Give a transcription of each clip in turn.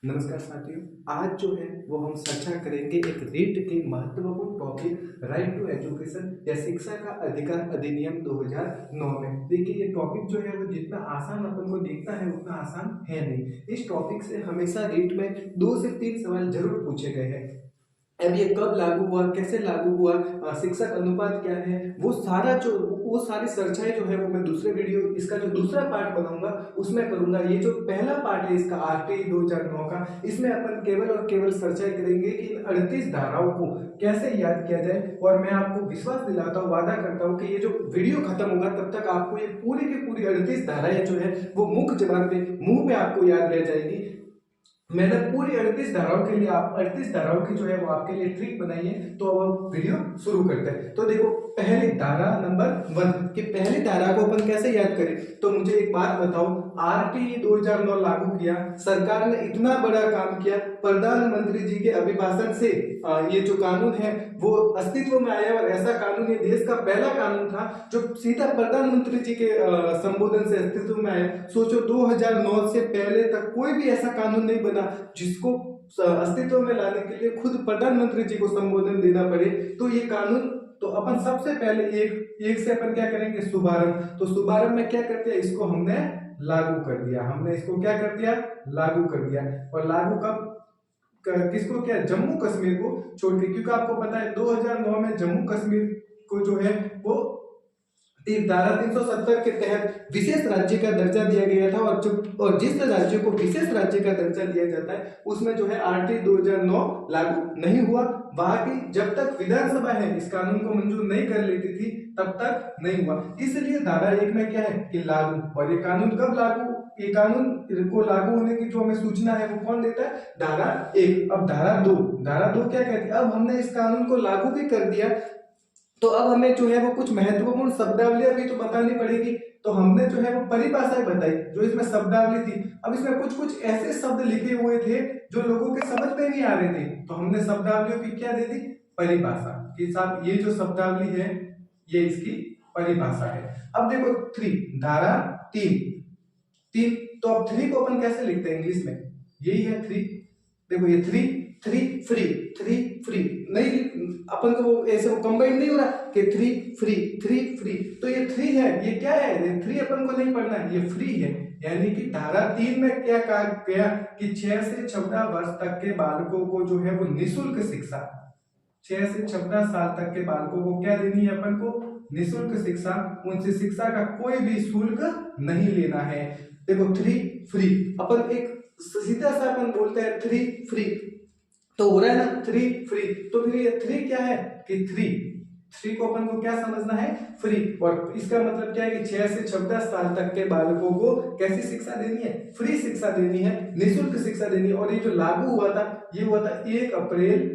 नमस्कार साथियों। आज जो है वो हम चर्चा करेंगे एक रीट के महत्वपूर्ण टॉपिक राइट टू एजुकेशन या शिक्षा का अधिकार अधिनियम 2009 में। देखिए ये टॉपिक जो है वो जितना आसान अपन को दिखता है उतना आसान है नहीं। इस टॉपिक से हमेशा रीट में 2 से 3 सवाल जरूर पूछे गए हैं। अब ये कब लागू हुआ, कैसे लागू हुआ, शिक्षक अनुपात क्या है, वो सारी चर्चाएं जो है वो मैं दूसरे वीडियो इसका जो दूसरा पार्ट बनाऊंगा उसमें करूंगा। ये जो पहला पार्ट है इसका आरटीई 2009 का, इसमें अपन केवल और केवल चर्चा करेंगे कि इन 38 धाराओं को कैसे याद किया जाए। और मैं आपको विश्वास दिलाता हूँ, वादा करता हूँ कि ये जो वीडियो खत्म होगा तब तक आपको ये पूरी की पूरी 38 धाराएं जो है वो मुख्य जबान पे मुंह पे आपको याद रह जाएगी। मैंने पूरी 38 धाराओं की जो है वो आपके लिए ट्रिक बनाई है। तो अब वीडियो शुरू करते हैं। तो देखो पहली धारा नंबर 1 कि पहली धारा को अपन कैसे याद करें। तो मुझे एक बात बताओ, आरटीई 2009 लागू किया, सरकार ने इतना बड़ा काम किया, प्रधानमंत्री जी के अभिभाषण से ये जो कानून है वो अस्तित्व में आया। और ऐसा कानून ये देश का पहला कानून था जो सीधा प्रधानमंत्री जी के संबोधन से अस्तित्व में आया। सोचो 2009 से पहले तक कोई भी ऐसा कानून नहीं बना जिसको अस्तित्व में लाने के लिए खुद प्रधानमंत्री जी को संबोधन देना पड़े। तो ये कानून, तो अपन सबसे पहले एक एक से अपन क्या करेंगे, शुभारंभ। तो शुभारंभ में क्या करते हैं, इसको हमने लागू कर दिया। हमने इसको क्या कर दिया, लागू कर दिया। और लागू कब किसको किया, जम्मू कश्मीर को छोड़ के, क्योंकि आपको पता है 2009 में जम्मू कश्मीर को जो है वो धारा 370 के तहत विशेष राज्य का दर्जा दिया गया था। और जिस राज्य को विशेष राज्य का दर्जा दिया जाता है उसमें जो है आरटी 2009 लागू नहीं हुआ। वहां की जब तक विधानसभा है इस कानून को मंजूर नहीं कर लेती थी तब तक नहीं हुआ। इसलिए धारा 1 में क्या है कि लागू। और ये कानून कब लागू, ये कानून को लागू होने की जो हमें सूचना है वो कौन देता है, धारा 1। अब धारा 2 क्या कहती है, अब हमने इस कानून को लागू भी कर दिया तो अब हमें जो है वो कुछ महत्वपूर्ण शब्दावलियां भी तो बतानी पड़ेगी। तो हमने जो है वो परिभाषाएं बताई जो इसमें शब्दावली थी। अब इसमें कुछ कुछ ऐसे शब्द लिखे हुए थे जो लोगों के समझ में नहीं आ रहे थे, तो हमने शब्दावलियों की क्या दे दी, परिभाषा। कि साहब ये जो शब्दावली है ये इसकी परिभाषा है। अब देखो 3, धारा 3। तो अब 3 को अपन कैसे लिखते हैं इंग्लिश में, यही है 3। देखो ये 3 फ्री नहीं, अपन को वो ऐसे वो कंबाइन नहीं हो रहा कि 3 फ्री। तो ये 3 है, ये क्या है, ये 3 अपन को नहीं पढ़ना है, ये फ्री है। यानी कि धारा 3 में क्या कहा गया कि 6 से 14 वर्ष तक के बालकों को जो है वो निःशुल्क शिक्षा, 6 से 14 साल तक के बालकों को क्या देनी है, अपन को निःशुल्क शिक्षा। उनसे शिक्षा का कोई भी शुल्क नहीं लेना है। देखो 3 फ्री, अपन एक सीधा सा अपन बोलते हैं 3 फ्री, तो हो रहा है ना 3 फ्री। तो फिर ये 3 क्या है कि 3 को अपन को क्या समझना है, फ्री। और इसका मतलब क्या है कि 6 से 14 साल तक के बालकों को कैसी शिक्षा देनी है, फ्री शिक्षा देनी है, निःशुल्क शिक्षा देनी है। और ये जो लागू हुआ था ये हुआ था 1 अप्रैल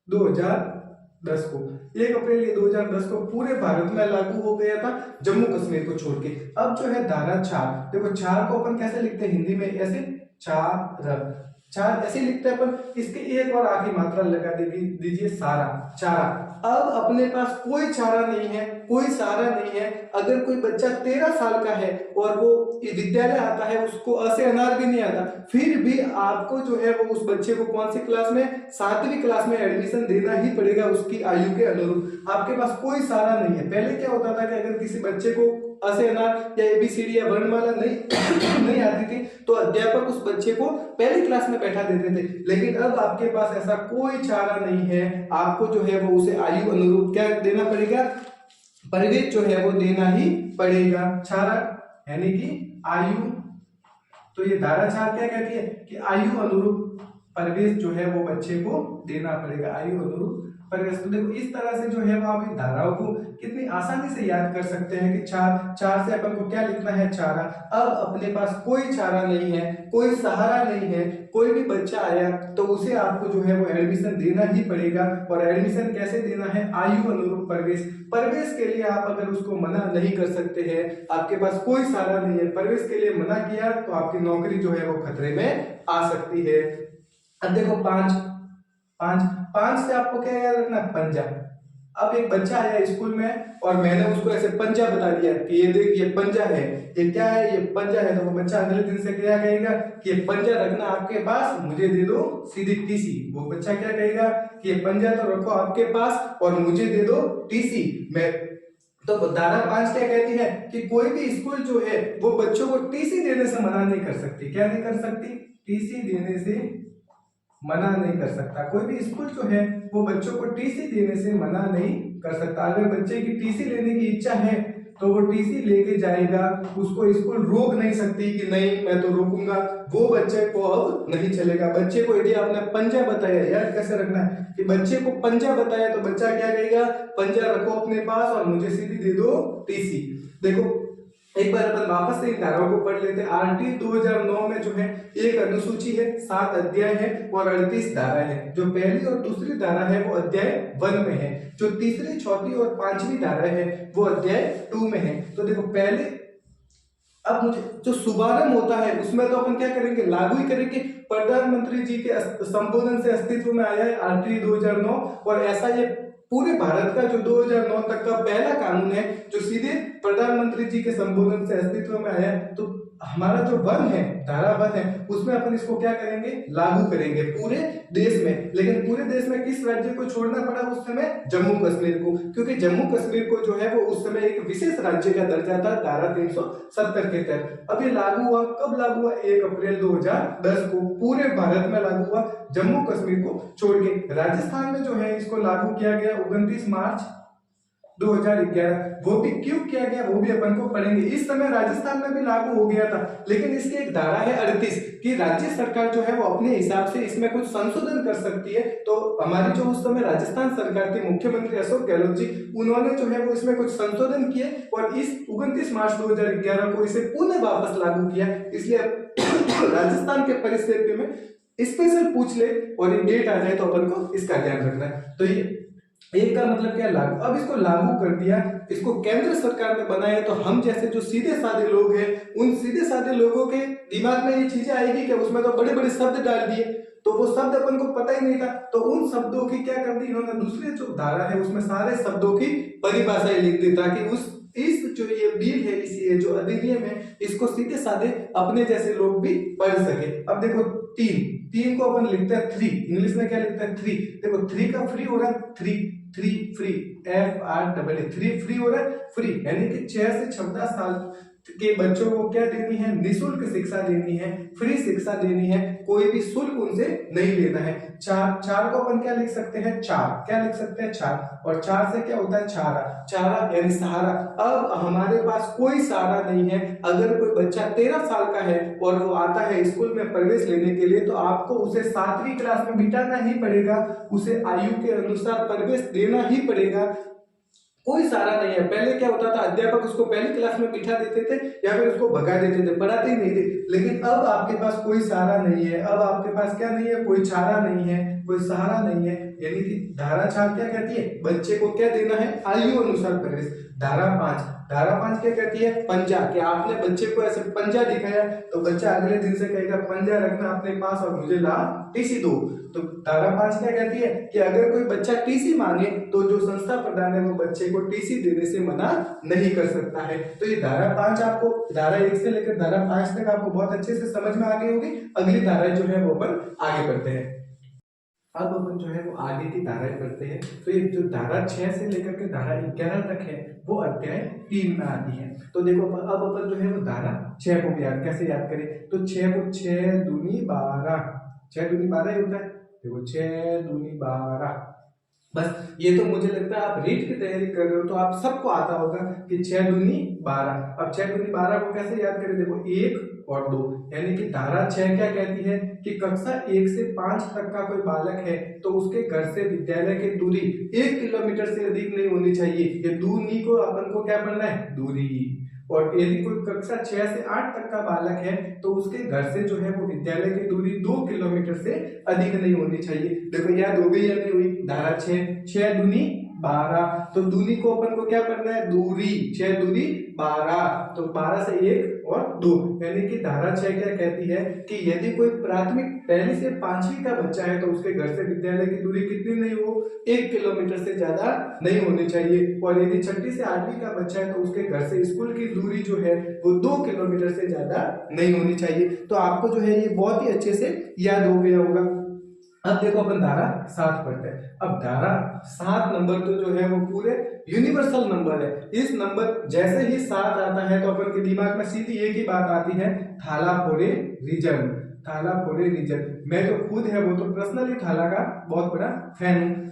2010 को। 1 अप्रैल 2010 को पूरे भारत में लागू हो गया था, जम्मू कश्मीर को छोड़ के। अब जो है धारा 4, देखो 4 को अपन कैसे लिखते हैं हिंदी में, ऐसे चार ऐसे लिखते हैं अपन। इसके एक और आखिरी मात्रा लगा दीजिए, चारा। अब अपने पास कोई चारा नहीं है, कोई सहारा नहीं है। अगर कोई बच्चा 13 साल का है और वो विद्यालय आता है, उसको अ से अनार भी नहीं आता, फिर भी आपको जो है वो उस बच्चे को कौन सी क्लास में, 7वीं क्लास में एडमिशन देना ही पड़ेगा उसकी आयु के अनुरूप। आपके पास कोई सहारा नहीं है। पहले क्या होता था कि अगर किसी बच्चे को अ से अनार या एबीसीडी या वर्णमाला नहीं आती थी तो अध्यापक उस बच्चे को पहली क्लास में बैठा देते थे। लेकिन अब आपके पास ऐसा कोई चारा नहीं है, आपको जो है वो उसे आयु अनुरूप क्या देना पड़ेगा, परिवेश जो है वो देना ही पड़ेगा, चारा यानी कि आयु। तो ये धारा 4 क्या कहती है कि आयु अनुरूप परिवेश जो है वो बच्चे को देना पड़ेगा, आयु अनुरूप परिवेश। तो देखो इस तरह से जो है वो आप इन धाराओं को कितनी आसानी से याद कर सकते हैं कि 4 से अपन को क्या लिखना है, चारा। अब अपने पास कोई चारा नहीं है, कोई सहारा नहीं है, कोई भी बच्चा आया तो उसे आपको जो है वो एडमिशन देना ही पड़ेगा। और एडमिशन कैसे देना है, आयु अनुरूप परिवेश के लिए आप अगर उसको मना नहीं कर सकते हैं, आपके पास कोई सहारा नहीं है, परिवेश के लिए मना किया तो आपकी नौकरी जो है वो खतरे में आ सकती है। अब देखो 5 से आपको क्या याद रखना, पंजा। अब एक बच्चा आया स्कूल में और मैंने उसको ऐसे पंजा बता दिया कि ये देख ये पंजा है, ये क्या है, ये पंजा है। तो वो बच्चा अगले दिन से क्या कहेगा कि ये पंजा रखना आपके पास, मुझे दे दो सीधी टीसी। वो बच्चा क्या कहेगा कि ये पंजा तो रखो आपके पास और मुझे दे दो टीसी। मैं तो धारा 5 क्या कहती है कि कोई भी स्कूल जो है वो बच्चों को टीसी देने से मना नहीं कर सकती। क्या नहीं कर सकती? टीसी देने से मना नहीं कर सकता। कोई भी स्कूल जो है वो बच्चों को टीसी देने से मना नहीं कर सकता। अगर बच्चे की टीसी लेने की इच्छा है तो वो टीसी लेके जाएगा, उसको स्कूल रोक नहीं सकती कि नहीं मैं तो रोकूंगा, वो बच्चे को अब नहीं चलेगा। बच्चे को यदि आपने पंजा बताया, यार कैसे रखना है कि बच्चे को पंजा बताया तो बच्चा क्या कहेगा, पंजा रखो अपने पास और मुझे सीधी दे दो टीसी। देखो एक बार अपन वापस से इन धाराओं को पढ़ लेते हैं। आरटी 2009 में जो है एक अनुसूची है, 7 अध्याय है और 38 धारा है। जो पहली और दूसरी धारा है वो अध्याय 1 में है, जो तीसरी, चौथी और 5वीं धारा है वो अध्याय 2 में है। तो देखो पहले, अब मुझे जो शुभारंभ होता है उसमें तो अपन क्या करेंगे, लागू ही करेंगे। प्रधानमंत्री जी के संबोधन से अस्तित्व में आया है आरटी 2009 और ऐसा ये पूरे भारत का जो 2009 तक का पहला कानून है जो सीधे प्रधानमंत्री जी के संबोधन से अस्तित्व में आया है। तो हमारा जो 1 है, धारा 1 है, उसमें अपन इसको क्या करेंगे, लागू करेंगे पूरे देश में। लेकिन पूरे देश में किस राज्य को छोड़ना पड़ा उस समय? जम्मू कश्मीर को, क्योंकि जम्मू कश्मीर को जो है वो उस समय एक विशेष राज्य का दर्जा था धारा 370 के तहत। अब ये लागू हुआ, कब लागू हुआ? 1 अप्रैल 2010 को पूरे भारत में लागू हुआ, जम्मू कश्मीर को छोड़ के। राजस्थान में जो है इसको लागू किया गया 29 मार्च 2011। वो भी क्यों किया गया वो भी अपन को पढ़ेंगे। इस समय राजस्थान में भी लागू हो गया था, लेकिन इसकी एक धारा है 38 कि राज्य सरकार जो है वो अपने हिसाब से इसमें कुछ संशोधन कर सकती है। तो हमारी जो उस समय राजस्थान सरकार थी, मुख्यमंत्री अशोक गहलोत जी, उन्होंने जो है वो इसमें कुछ संशोधन किए और इस 29 मार्च 2011 को इसे पुनः वापस लागू किया। इसलिए राजस्थान के परिस्थिति में स्पेशल पूछ ले और ये डेट आ जाए तो अपन को इसका ध्यान रखना है। तो ये एक का मतलब क्या, लागू। अब इसको लागू कर दिया, इसको केंद्र सरकार ने बनाया, तो हम जैसे जो सीधे साधे लोग हैं उन सीधे साधे लोगों के दिमाग में ये चीजें आएगी कि उसमें तो बड़े बड़े शब्द डाल दिए, तो वो शब्द अपन को पता ही नहीं था। तो उन शब्दों की क्या कर दी इन्होंने, दूसरे जो धारा है उसमें सारे शब्दों की परिभाषाएं लिख दी ताकि इस जो ये बिल है, इस जो अधिनियम है, इसको सीधे साधे अपने जैसे लोग भी पढ़ सके। अब देखो 3 को अपन लिखते हैं 3, इंग्लिश में क्या लिखते हैं 3। देखो 3 का फ्री हो रहा है 3 फ्री, FREE 3 फ्री हो रहा है, फ्री यानी कि 6 से 14 साल के बच्चों को क्या देनी है, निःशुल्क शिक्षा देनी है, फ्री शिक्षा देनी है, कोई भी शुल्क उनसे नहीं लेना है। 4 को अपन क्या लिख सकते हैं, 4 क्या लिख सकते हैं 4, और 4 से क्या होता है चारा यानी सहारा। अब हमारे पास कोई सहारा नहीं है। अगर कोई बच्चा 13 साल का है और वो आता है स्कूल में प्रवेश लेने के लिए, तो आपको उसे 7वीं क्लास में बिठाना ही पड़ेगा, उसे आयु के अनुसार प्रवेश देना ही पड़ेगा। कोई सहारा नहीं है। पहले क्या होता था, अध्यापक उसको पहली क्लास में बिठा देते थे या फिर उसको भगा देते थे, पढ़ाते ही नहीं थे। लेकिन अब आपके पास कोई सहारा नहीं है, अब आपके पास क्या नहीं है, कोई चारा नहीं है, कोई सहारा नहीं है। यानी कि धारा 4 क्या कहती है, बच्चे को क्या देना है, आयु अनुसार प्रवेश। धारा 5 क्या कहती है, पंजा, कि आपने बच्चे को ऐसे पंजा दिखाया तो बच्चा अगले दिन से कहेगा पंजा रखना अपने पास और मुझे ला टीसी दो। तो धारा 5 क्या कहती है कि अगर कोई बच्चा टीसी मांगे तो जो संस्था प्रधान है वो बच्चे को टीसी देने से मना नहीं कर सकता है। तो ये धारा 5 आपको धारा 1 से लेकर धारा 5 तक आपको बहुत अच्छे से समझ में आ गई होगी। अगली धारा जो है वो अपन आगे बढ़ते हैं। अब अपन जो है वो आगे की धाराएं पढ़ते हैं। तो ये जो धारा 6 से लेकर के धारा 11 तक है वो अध्याय 3 में आती है। तो देखो अब अपन जो है वो धारा 6 को भी कैसे याद करें, तो 6 को 6 दूनी 12, 6 दूनी 12 ही होता है। देखो 6 दूनी 12, बस ये तो मुझे लगता है आप रीट की तैयारी कर रहे हो तो आप सबको आता होगा कि 6 दूनी 12। अब 6 दूनी 12 को कैसे याद करें, देखो 1 और 2, यानी कि धारा 6 क्या कहती है कि कक्षा 1 से 5 तक का कोई बालक है तो उसके घर से विद्यालय की दूरी 1 किलोमीटर से अधिक नहीं होनी चाहिए। ये दूरी को अपन को क्या पढ़ना है, दूरी। और यदि कोई कक्षा 6 से 8 तक का बालक है तो उसके घर से जो है वो विद्यालय की दूरी 2 किलोमीटर से अधिक नहीं होनी चाहिए। देखो याद हो गई या नहीं हुई, धारा 6 दूनी 12। तो दूनी को अपन को क्या करना है, दूरी, 6 दूरी 12, तो 12 से 1 और 2, यानी कि धारा 6 क्या कहती है कि यदि कोई प्राथमिक 1 से 5वीं का बच्चा है तो उसके घर से विद्यालय की दूरी कितनी नहीं हो, 1 किलोमीटर से ज्यादा नहीं होनी चाहिए। और यदि 6ठी से 8वीं का बच्चा है तो उसके घर से स्कूल की दूरी जो है वो 2 किलोमीटर से ज्यादा नहीं होनी चाहिए। तो आपको जो है ये बहुत ही अच्छे से याद हो गया होगा। अब देखो अपन धारा 7 पढ़ते हैं। अब धारा 7 नंबर तो जो है वो पूरे यूनिवर्सल नंबर है। इस नंबर जैसे ही 7 आता है तो अपन के दिमाग में सीधी एक ही बात आती है, थाला फोरे रीजन, थाला फोरे रीजन। मैं तो खुद है वो तो पर्सनली थाला का बहुत बड़ा फैन हूँ।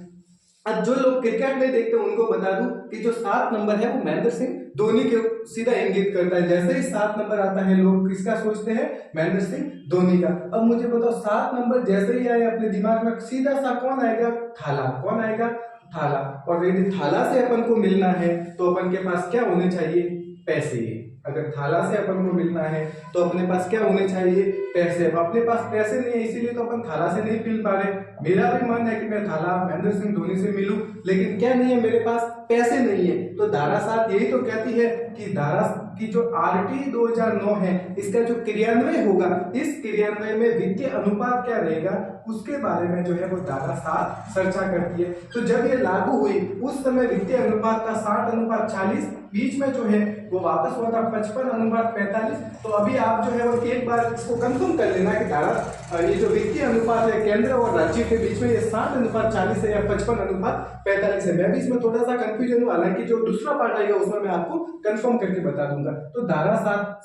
अब जो लोग क्रिकेट नहीं देखते उनको बता दूं कि जो 7 नंबर है वो महेंद्र सिंह धोनी के सीधा इंगित करता है। जैसे ही 7 नंबर आता है लोग किसका सोचते हैं, महेंद्र सिंह धोनी का। अब मुझे बताओ 7 नंबर जैसे ही आए अपने दिमाग में सीधा सा कौन आएगा, थाला। कौन आएगा, थाला। और यदि थाला से अपन को मिलना है तो अपन के पास क्या होने चाहिए, पैसे। अगर थाला से अपन को मिलना है तो अपने पास क्या होने चाहिए, पैसे। अब अपने पास पैसे नहीं है इसीलिए तो अपन थाला से नहीं मिल पा रहे। मेरा भी मन है कि मैं थाला महेंद्र सिंह धोनी से मिलूं, लेकिन क्या नहीं है, मेरे पास पैसे नहीं है। तो धारा 7 यही तो कहती है कि धारा की जो RT 2009 है इसका जो क्रियान्वयन होगा, इस क्रियान्वयन में वित्तीय अनुपात क्या रहेगा उसके बारे में जो है वो धारा 7 चर्चा करती है। तो जब ये लागू हुई उस समय वित्तीय अनुपात था 60:40, बीच में जो है वो वापस हुआ था 55:45। तो अभी आप जो है वो एक बार इसको कंफर्म कर लेना कि धारा ये जो वित्तीय अनुपात है केंद्र और राज्य के बीच में ये 60:40 है या 55:45 है। मैं भी इसमें थोड़ा सा कंफ्यूजन हुआ, हालांकि जो दूसरा पार्ट आएगा उसमें मैं आपको कंफर्म करके बता दूंगा। तो धारा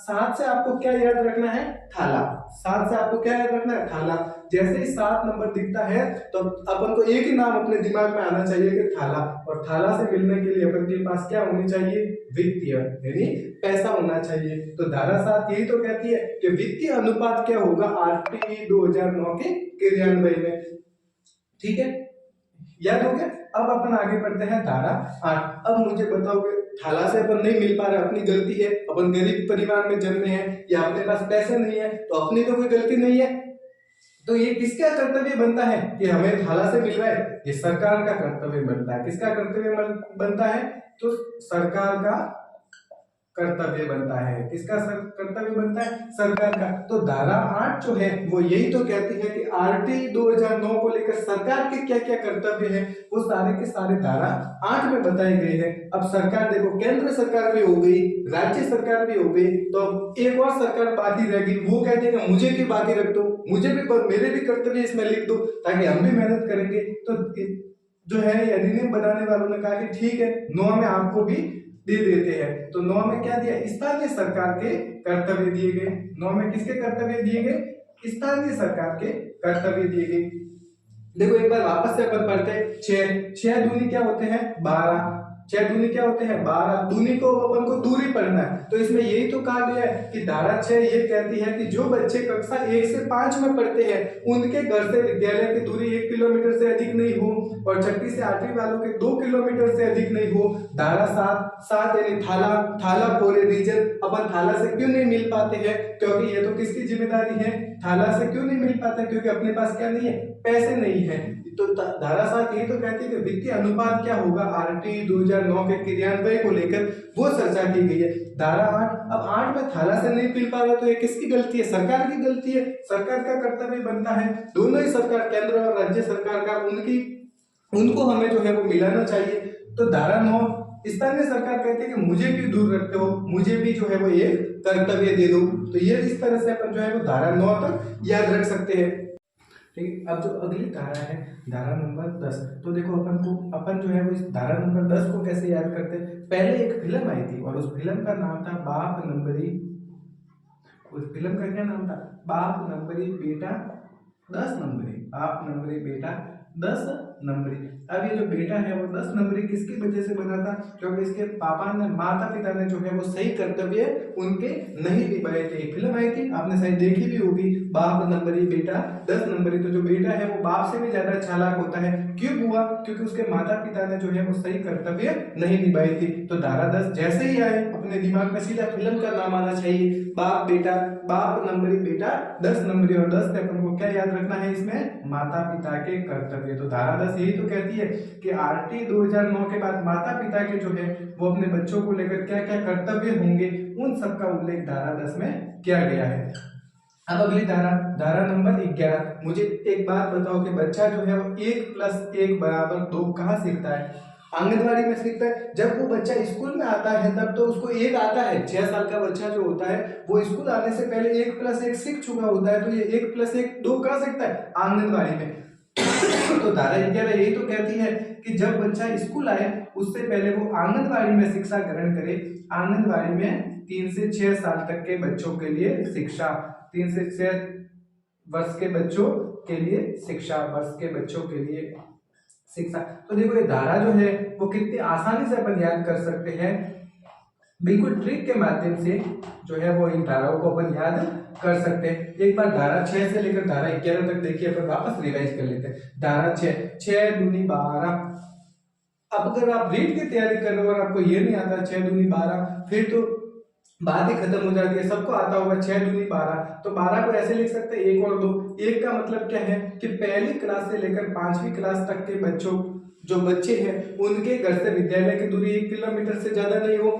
7 से आपको क्या याद रखना है, थाला। 7 से आपको क्या याद रखना है, थाला। जैसे ही 7 नंबर दिखता है तो अपन को एक ही नाम अपने दिमाग में आना चाहिए कि थाला। और थाला से मिलने के लिए अपन के पास क्या होनी चाहिए, वित्तीय, यानी पैसा होना चाहिए। तो धारा 7 यही तो कहती है कि वित्तीय अनुपात क्या होगा RT 2009 के क्रियान्वयन में। ठीक है, याद हो गया। अब अपन आगे बढ़ते हैं धारा 8। अब मुझे बताओगे थाला से अपन नहीं मिल पा रहा, अपनी गलती है, अपन गरीब परिवार में जन्मे हैं या अपने पास पैसे नहीं है, तो अपनी तो कोई गलती नहीं है। तो ये किसका कर्तव्य बनता है कि हमें थाला से मिल रहा है, ये सरकार का कर्तव्य बनता है। किसका कर्तव्य बनता है, तो सरकार का कर्तव्य बनता है। किसका कर्तव्य बनता है, सरकार का। तो धारा 8 जो है वो यही तो कहती है कि RT 2009 को लेकर सरकार के क्या क्या कर्तव्य है वो सारे के सारे धारा 8 में बताए गए हैं। अब सरकार देखो, केंद्र सरकार भी हो गई, राज्य सरकार भी हो गई, तो एक और सरकार बाकी रह गई। वो कहते हैं कि मुझे भी बाकी रख दो, मुझे भी, मेरे भी कर्तव्य इसमें लिख दो ताकि हम भी मेहनत करेंगे। तो जो है अधिनियम बनाने वालों ने कहा कि ठीक है 9 में आपको भी दे देते हैं। तो 9 में क्या दिया, स्थानीय सरकार के कर्तव्य दिए गए। 9 में किसके कर्तव्य दिए गए, स्थानीय सरकार के कर्तव्य दिए गए। देखो एक बार वापस से अपन पढ़ते हैं। 6 दूनी क्या होते हैं, 12। 6 दूनी क्या होते हैं, 12। दूनी को अपन को दूरी पढ़ना है, तो इसमें यही तो कहा गया है कि धारा 6 ये कहती है कि जो बच्चे कक्षा 1 से 5 में पढ़ते हैं उनके घर से विद्यालय की दूरी 1 किलोमीटर से अधिक नहीं हो और 6ठी से 8वीं वालों के 2 किलोमीटर से अधिक नहीं हो। धारा 7 यानी थाला फोरे रीजन। अपन थाला से क्यों नहीं मिल पाते हैं, क्योंकि ये तो किसकी जिम्मेदारी है, थाला से क्यों नहीं मिल पाते, क्योंकि अपने पास क्या नहीं है, पैसे नहीं है। तो धारा 7 यही तो कहती है कि वित्तीय अनुपात क्या होगा RT 2009 के क्रियान्वयन को लेकर वो चर्चा की गई है। धारा 8, अब 8 में थाला से नहीं मिल पा रहा तो ये किसकी गलती है, सरकार की गलती है। सरकार का कर्तव्य बनता है, दोनों ही सरकार, केंद्र और राज्य सरकार का, उनको हमें जो है वो मिलाना चाहिए। तो धारा 9, स्थानीय सरकार कहती है कि मुझे क्यों दूर रखते हो, मुझे भी जो है वो ये कर्तव्य दे दो। तो ये इस तरह से अपन जो है वो धारा 9 तक याद रख सकते हैं। ठीक, अब जो अगली धारा है धारा नंबर 10। तो देखो अपन जो है वो इस धारा नंबर 10 को कैसे याद करते हैं। पहले एक फिल्म आई थी और उस फिल्म का नाम था बाप नंबरी। उस फिल्म का क्या नाम था, बाप नंबरी बेटा 10 नंबरी, बाप नंबरी बेटा 10 नंबरी। अब ये जो बेटा है वो 10 नंबरी किसकी वजह से बना था, क्योंकि इसके पापा ने, माता पिता ने जो है वो सही कर्तव्य उनके नहीं निभाए थे। फिल्म आई थी, आपने शायद देखी भी होगी, बाप नंबरी बेटा 10 नंबरी। तो जो बेटा है वो बाप से भी ज्यादा चालाक होता है। क्यों हुआ, क्योंकि उसके माता पिता ने जो है वो सही कर्तव्य नहीं निभाई थी। तो धारा 10 जैसे ही आए अपने दिमाग में सीधा फिल्म का नाम आना चाहिए, बाप नंबरी बेटा 10 नंबरी। और 10 से अपन को क्या याद रखना है, इसमें माता पिता के कर्तव्य। तो धारा 10 10 यही तो कहती है कि आरटी 2009 के बाद माता पिता के जो है वो अपने बच्चों को लेकर क्या क्या कर्तव्य होंगे उन सब का उल्लेख धारा 10 में किया गया है। अब अगली धारा, धारा नंबर 11, मुझे एक बात बताओ कि बच्चा जो है वो 1+1=2 कहाँ सीखता है? आंगनवाड़ी में सीखता है। जब वो बच्चा स्कूल में आता है तब तो उसको 1 आता है। 6 साल का बच्चा जो होता है वो स्कूल आने से पहले 1+1 सीख चुका होता है, तो ये 1+1=2 कहाँ सीखता है? आंगनवाड़ी में। तो धारा 11 यही तो कहती है कि जब बच्चा स्कूल आए उससे पहले वो आंगनवाड़ी में शिक्षा ग्रहण करे। आंगनवाड़ी में 3 से 6 साल तक के बच्चों के लिए शिक्षा, 3 से 6 वर्ष के बच्चों के लिए शिक्षा, वर्ष के बच्चों के लिए शिक्षा। तो देखो ये धारा जो है वो कितनी आसानी से अपन याद कर सकते हैं, बिल्कुल ट्रिक के माध्यम से जो है वो इन धाराओं को अपन याद कर सकते हैं। एक बार धारा 6 से लेकर धारा 11 तक देखिए, अपन वापस रिवाइज कर लेते हैं। धारा 6 दूनी 12। अब अगर आप रीड की तैयारी कर रहे हो और आपको ये नहीं आता 6 दूनी 12, फिर तो बात ही खत्म हो जाती है। सबको आता होगा 6 दूनी 12, तो 12 को ऐसे लिख सकते हैं 1 और 2। 1 का मतलब क्या है कि पहली क्लास से लेकर 5वीं क्लास तक के बच्चों जो बच्चे हैं उनके घर से विद्यालय की दूरी 1 किलोमीटर से ज्यादा नहीं हो।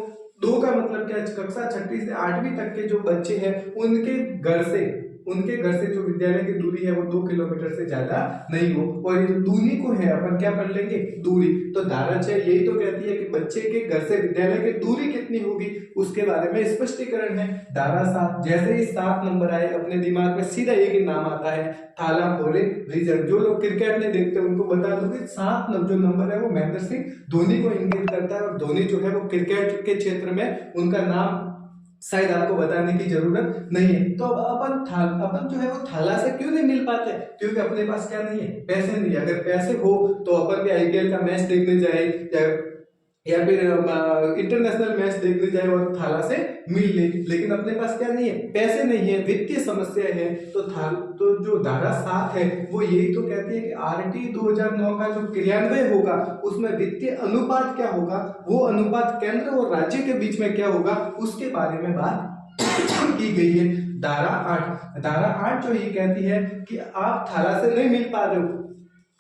2 का मतलब क्या है, कक्षा 6ठी से 8वीं तक के जो बच्चे हैं उनके घर से जो विद्यालय की दूरी है वो 2 किलोमीटर से ज्यादा नहीं हो। और ये जो दूरी को है अपन क्या पढ़ लेंगे, दूरी। तो धारा 6 यही तो कहती है कि बच्चे के घर से विद्यालय की दूरी कितनी होगी उसके बारे में स्पष्टीकरण है। धारा 7, जैसे ही 7 नंबर आए अपने दिमाग में सीधा एक ही नाम आता है, थाला बोले रीजन। जो लोग क्रिकेट नहीं देखते उनको बता दूं कि 7 जो नंबर है वो महेंद्र सिंह धोनी को इंगित करता है, और धोनी जो है वो क्रिकेट के क्षेत्र में उनका नाम शायद आपको बताने की जरूरत नहीं है। तो अब अपन जो है वो थाला से क्यों नहीं मिल पाते? क्योंकि अपने पास क्या नहीं है, पैसे नहीं है। अगर पैसे हो तो अपन भी आईपीएल का मैच देखने जाए या फिर इंटरनेशनल मैच देखने जाए और थाला से मिल ले, लेकिन अपने पास क्या नहीं है, पैसे नहीं है, वित्तीय समस्या है। तो जो धारा 7 है वो यही तो कहती है कि आरटी 2009 का जो क्रियान्वयन होगा उसमें वित्तीय अनुपात क्या होगा, वो अनुपात केंद्र और राज्य के बीच में क्या होगा उसके बारे में बात की गई है। धारा 8 जो ये कहती है कि आप थाला से नहीं मिल पा रहे हो,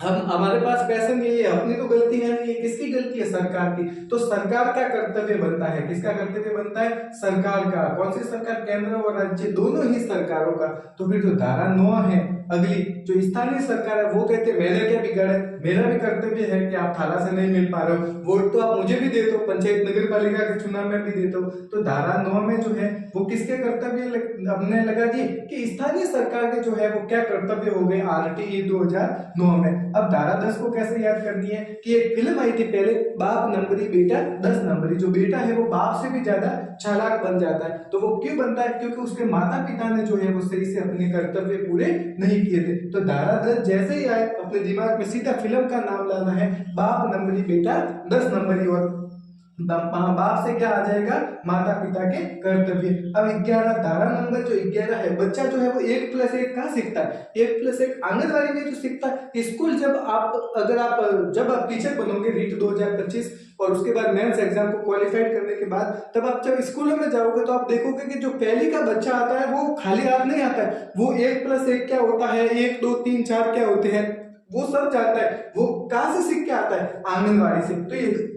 हमारे पास पैसे नहीं है, अपनी तो गलती है नहीं है, किसकी गलती है, सरकार की। तो सरकार का कर्तव्य बनता है, किसका कर्तव्य बनता है, सरकार का। कौन सी सरकार, केंद्र और राज्य दोनों ही सरकारों का। तो फिर जो धारा 9 है अगली, जो स्थानीय सरकार है वो कहते हैं मैंने क्या बिगाड़ा है, मेरा भी कर्तव्य है कि आप थाला से नहीं मिल पा रहे हो, वोट तो आप मुझे भी दे दो, पंचायत नगर पालिका के चुनाव में भी दे दो। तो धारा 9 में जो है वो किसके कर्तव्य हमने लगा दिए कि स्थानीय सरकार के जो है वो क्या कर्तव्य हो गए आरटीई 2009 में। अब धारा 10 को कैसे याद करनी है कि एक फिल्म आई थी पहले, बाप नंबरी बेटा 10 नंबरी। जो बेटा है वो बाप से भी ज्यादा चालाक बन जाता है। तो वो क्यों बनता है, क्योंकि उसके माता पिता ने जो है वो सही से अपने कर्तव्य पूरे नहीं किए थे। तो धारा 10 जैसे ही आए अपने दिमाग में सीधा फिल्म का नाम लाना है, बाप नंबरी बेटा 10 नंबरी, और बाप से क्या आ जाएगा, माता पिता के कर्तव्य। अब 11, धारा नंबर जो 11 है, बच्चा जो है वो 1+1 कहाँ सीखता है, 1+1 आंगनवाड़ी में जो सीखता है। स्कूल जब आप टीचर बनोगे रीट 2025 और उसके बाद मेंस एग्जाम को क्वालिफाइड करने के बाद, तब आप जब स्कूलों में जाओगे तो आप देखोगे कि जो पहली का बच्चा आता है वो खाली हाथ नहीं आता है, वो 1+1 क्या होता है, 1 2 3 4 क्या होते हैं वो सब जानता है। वो कहाँ से सीख के आता है, आंगनवाड़ी से। तो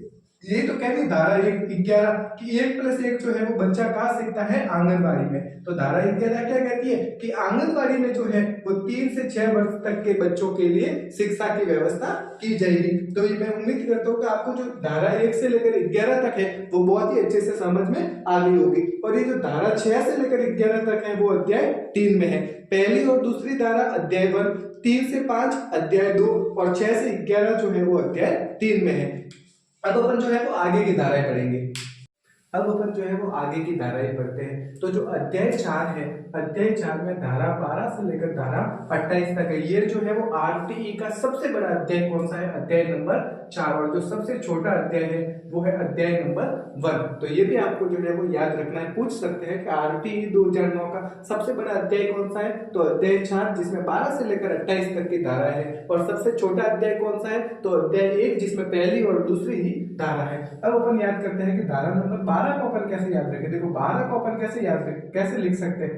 ये तो कह रही धारा 11 कि 1+1 जो है वो बच्चा कहाँ सीखता है, आंगनवाड़ी में। तो धारा 11 क्या कहती है कि आंगनवाड़ी में जो है वो 3 से 6 वर्ष तक के बच्चों के लिए शिक्षा की व्यवस्था की जाएगी। तो मैं उम्मीद करता हूँ कि आपको जो धारा 1 से लेकर 11 तक है वो बहुत ही अच्छे से समझ में आ गई होगी। और ये जो धारा 6 से लेकर 11 तक है वो अध्याय 3 में है। पहली और दूसरी धारा अध्याय 1, 3 से 5 अध्याय 2 और 6 से 11 जो है वो अध्याय 3 में है। अब अपन जो है वो आगे की धाराएं पढ़ेंगे। अब अपन जो है वो आगे की धाराएं पढ़ते हैं। तो जो अध्याय 4 है, अध्याय 4 में धारा 12 से लेकर धारा 28 तक है। ये जो है वो आरटीई का सबसे बड़ा अध्याय कौन सा है, अध्याय नंबर 4। और जो सबसे छोटा अध्याय है वो है अध्याय नंबर 1। तो ये भी आपको जो है वो याद रखना है। पूछ सकते हैं कि आरटीई 2009 का सबसे बड़ा अध्याय कौन सा है, तो अध्याय 4 जिसमें 12 से लेकर 28 तक की धारा है। और सबसे छोटा अध्याय कौन सा है, तो अध्याय 1 जिसमें पहली और दूसरी ही धारा है। अब अपन याद करते हैं कि धारा नंबर 12 को अपन कैसे याद रखें। देखो 12 को अपन कैसे लिख सकते हैं,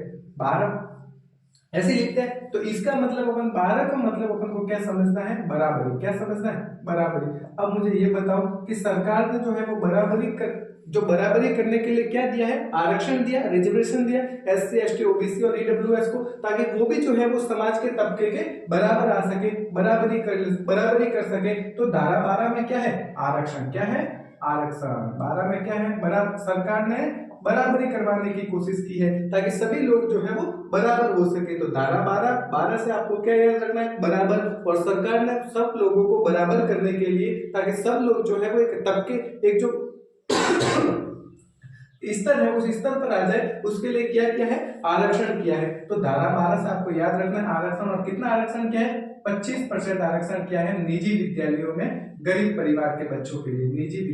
ऐसे लिखते हैं। तो इसका मतलब अपन 12 का मतलब अपन को क्या समझना है, बराबरी। क्या समझना है, बराबरी। अब मुझे ये बताओ कि सरकार ने जो है वो बराबरी करने के लिए क्या दिया है, आरक्षण दिया, रिजर्वेशन दिया SC ST OBC और EWS को, ताकि वो भी जो है वो समाज के तबके के बराबर आ सके, बराबरी कर सके। तो धारा 12 में क्या है, आरक्षण। क्या है, आरक्षण। 12 में क्या है, सरकार ने बराबरी करवाने की कोशिश की है ताकि सभी लोग जो है वो बराबर हो सके। तो धारा 12 से आपको क्या याद रखना है, बराबर। और सरकार ने सब लोगों को बराबर करने के लिए, ताकि सब लोग जो है वो एक तबके, एक जो स्तर है उस स्तर पर आ जाए, उसके लिए क्या किया है, आरक्षण किया है। तो धारा 12 से आपको याद रखना है आरक्षण। और कितना आरक्षण किया है, 25% आरक्षण किया है निजी विद्यालयों में गरीब परिवार के बच्चों के लिए। निजी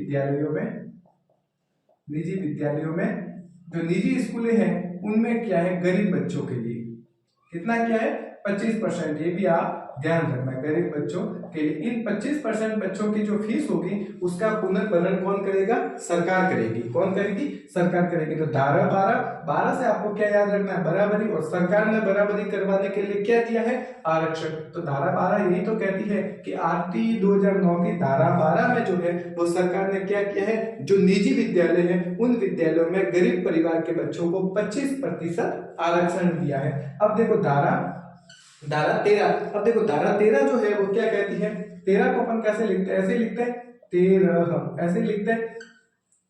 विद्यालयों में जो निजी स्कूलें हैं उनमें क्या है, गरीब बच्चों के लिए कितना क्या है, 25%। ये भी आप ध्यान रखना, गरीब बच्चों के लिए। इन 25% बच्चों की जो फीस होगी उसका पुनर्भरण कौन करेगा, सरकार करेगी। कौन करेगी, सरकार करेगी। तो धारा 12 से आपको क्या याद रखना है, बराबरी। और सरकार ने बराबरी करवाने के लिए क्या दिया है, आरक्षण। तो धारा 12 यही तो कहती है कि RT 2009 की धारा 12 में जो है वो सरकार ने क्या किया है, जो निजी विद्यालय है उन विद्यालयों में गरीब परिवार के बच्चों को 25% आरक्षण दिया है। अब देखो धारा 13। अब देखो धारा 13 जो है वो क्या कहती है, 13 को अपन कैसे लिखते हैं, ऐसे लिखते हैं 13, ऐसे लिखते हैं।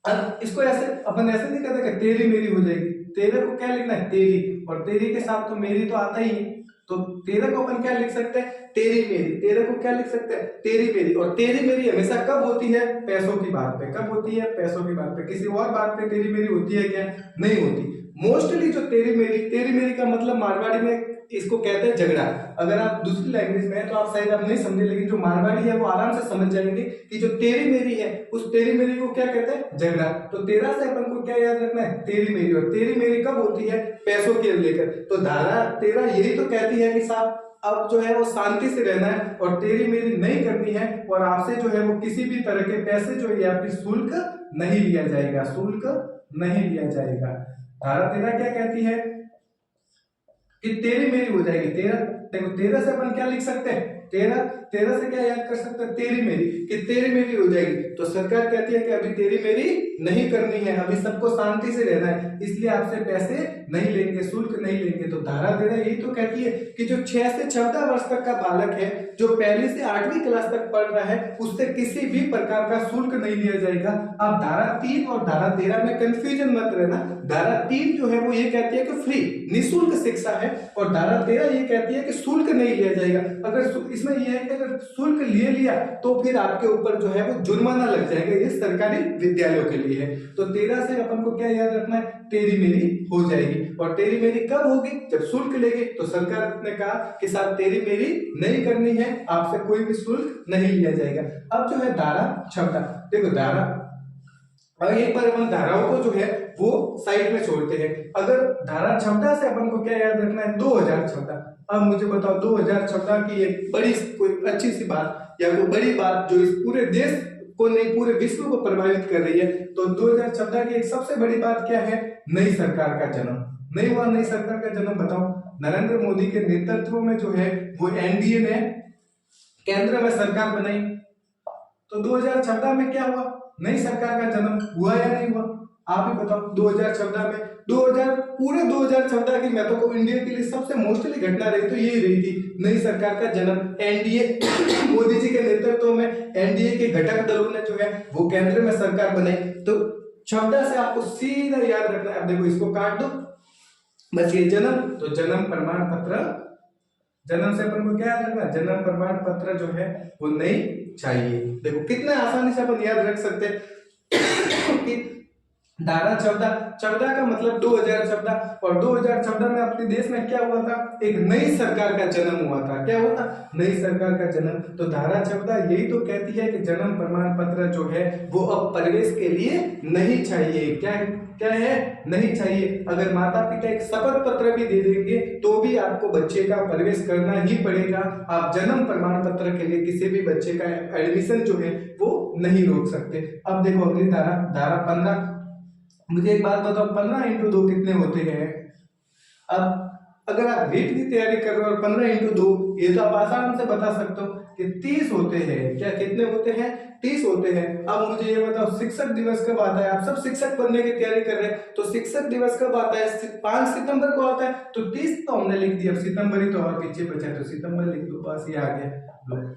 अब इसको ऐसे अपन ऐसे नहीं कहते कि तेरी मेरी हो जाएगी। 13 को क्या लिखना है, तेरी। और तेरी के साथ तो मेरी तो आता ही है। तो 13 को अपन क्या लिख सकते हैं, तेरी मेरी। 13 को क्या लिख सकते हैं, तेरी मेरी। और तेरी मेरी हमेशा कब होती है, पैसों की बात पे। कब होती है, पैसों की बात पे। किसी और बात पे तेरी मेरी होती है क्या, नहीं होती। मोस्टली जो तेरी मेरी का मतलब मारवाड़ी में इसको कहते हैं झगड़ा। अगर आप दूसरी लैंग्वेज में है तो आप शायद आप नहीं समझे, लेकिन जो मारवाड़ी है वो आराम से समझ जाएंगे कि जो तेरी मेरी है उस तेरी मेरी को क्या कहते हैं, झगड़ा। तो 13 से अपन को क्या याद रखना है, तेरी मेरी। और तेरी मेरी कब होती है, पैसों के लेकर। तो धारा 13 यही तो कहती है कि साहब अब जो है वो शांति से रहना है और तेरी मेरी नहीं करनी है, और आपसे जो है वो किसी भी तरह के पैसे जो है या फिर शुल्क नहीं लिया जाएगा, शुल्क नहीं लिया जाएगा। धारा 13 क्या कहती है कि तेरी मेरी हो जाएगी। 13, देखो 13 से अपन क्या लिख सकते हैं, 13 से क्या याद कर सकते हैं, तेरी मेरी, कि तेरी मेरी हो जाएगी। तो सरकार कहती है कि अभी तेरी मेरी नहीं करनी है, अभी सबको शांति से रहना है, इसलिए आपसे पैसे नहीं लेंगे, शुल्क नहीं लेंगे। तो धारा 13 यही तो कहती है कि जो 6 से 14 वर्ष तक का बालक है, जो पहली से 8वीं क्लास तक पढ़ रहा है, उससे किसी भी प्रकार का शुल्क नहीं लिया जाएगा। अब धारा 3 और धारा 13 में कंफ्यूजन मत रहना। धारा 3 जो है वो ये कहती है कि फ्री, निःशुल्क शिक्षा है, और धारा 13 ये कहती है कि शुल्क नहीं लिया जाएगा। अगर इसमें यह है कि अगर शुल्क ले लिया तो फिर आपके ऊपर जो है वो जुर्माना लग जाएगा। ये सरकारी विद्यालयों के लिए है। तो 13 से अपन को क्या याद रखना है, तेरी मेरी हो जाएगी। और तेरी मेरी कब होगी, जब शुल्क लेगी। तो सरकार ने कहा कि साहब तेरी मेरी नहीं करनी है, आपसे कोई भी शुल्क नहीं लिया जाएगा। अब जो है धारा 14, देखो धारा, और एक बार अपन धाराओं को जो है वो साइड में छोड़ते हैं। अगर धारा 14 से अपन को क्या याद रखना है, 2014। अब मुझे बताओ 2014 की एक बड़ी कोई अच्छी सी बात या कोई बड़ी बात जो इस पूरे देश को नहीं पूरे विश्व को प्रभावित कर रही है। तो 2014 की एक सबसे बड़ी बात क्या है, नई सरकार का जन्म। नहीं हुआ नई सरकार का जन्म, बताओ। नरेंद्र मोदी के नेतृत्व में जो है वो NDA ने केंद्र में सरकार बनाई। तो 2014 में क्या हुआ, नई सरकार का जन्म हुआ या नहीं हुआ, आप ही बताओ। 2014 में 2014 की मैं तो कहूं इंडिया के लिए सबसे मोस्टली घटना रही तो यही रही थी, नई सरकार का जन्म। NDA मोदी जी के नेतृत्व में NDA के घटक दलों ने जो है वो केंद्र में सरकार बनाई। तो 14 से आपको सीधा याद रखना है। अब देखो इसको काट दो, बस ये जन्म। तो जन्म प्रमाण पत्र, जन्म से अपन को क्या याद रखना, जन्म प्रमाण पत्र जो है वो नहीं चाहिए। देखो कितना आसानी से अपन याद रख सकते हैं कि धारा 14 का मतलब 2014, और 2014 में अपने देश में क्या हुआ था, एक नई सरकार का जन्म हुआ था। क्या हुआ था, नई सरकार का जन्म। तो धारा 14 यही तो कहती है कि जन्म प्रमाण पत्र जो है वो अब प्रवेश के लिए नहीं चाहिए। क्या है, नहीं चाहिए। अगर माता पिता एक शपथ पत्र भी दे देंगे तो भी आपको बच्चे का प्रवेश करना ही पड़ेगा। आप जन्म प्रमाण पत्र के लिए किसी भी बच्चे का एडमिशन जो है वो नहीं रोक सकते। अब देखो अगली धारा 15। मुझे एक बात बताओ, 15 × 2 कितने होते हैं। अब अगर आप रीट की तैयारी कर रहे हो और 15 × 2, ये तो आप आसान से बता सकते हो कि 30 होते हैं। क्या कितने होते हैं? 30 होते हैं। अब मुझे ये बताओ शिक्षक दिवस कब आता है? आप सब शिक्षक बनने की तैयारी कर रहे हैं, तो शिक्षक दिवस कब आता है? 5 सितंबर को आता है। तो 30 तो हमने लिख दिया, अब सितंबर ही तो और पीछे बचा है, तो सितंबर लिख दो, बस ये आ गया।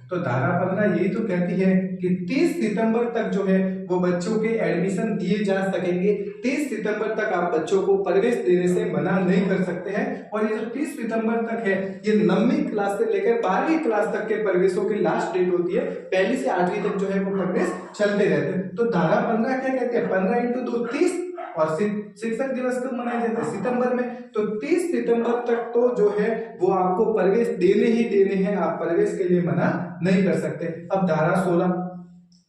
तो धारा 15 यही तो कहती है कि 30 सितंबर तक जो है वो बच्चों के एडमिशन दिए जा सकेंगे। 30 सितंबर तक आप बच्चों को प्रवेश देने से मना नहीं कर सकते हैं। और ये जो 30 सितंबर तक है, ये 9वीं क्लास से लेकर 12वीं क्लास तक के प्रवेशों की लास्ट डेट होती है। 1 से 8वीं तक जो है वो प्रवेश चलते रहते हैं। तो धारा 15 क्या कहते हैं? 15 × 2 30। और शिक्षक दिवस कब मनाया जाता है? सितंबर में। तो 30 सितंबर तक तो जो है वो आपको प्रवेश देने ही देने हैं, आप प्रवेश के लिए मना नहीं कर सकते। अब धारा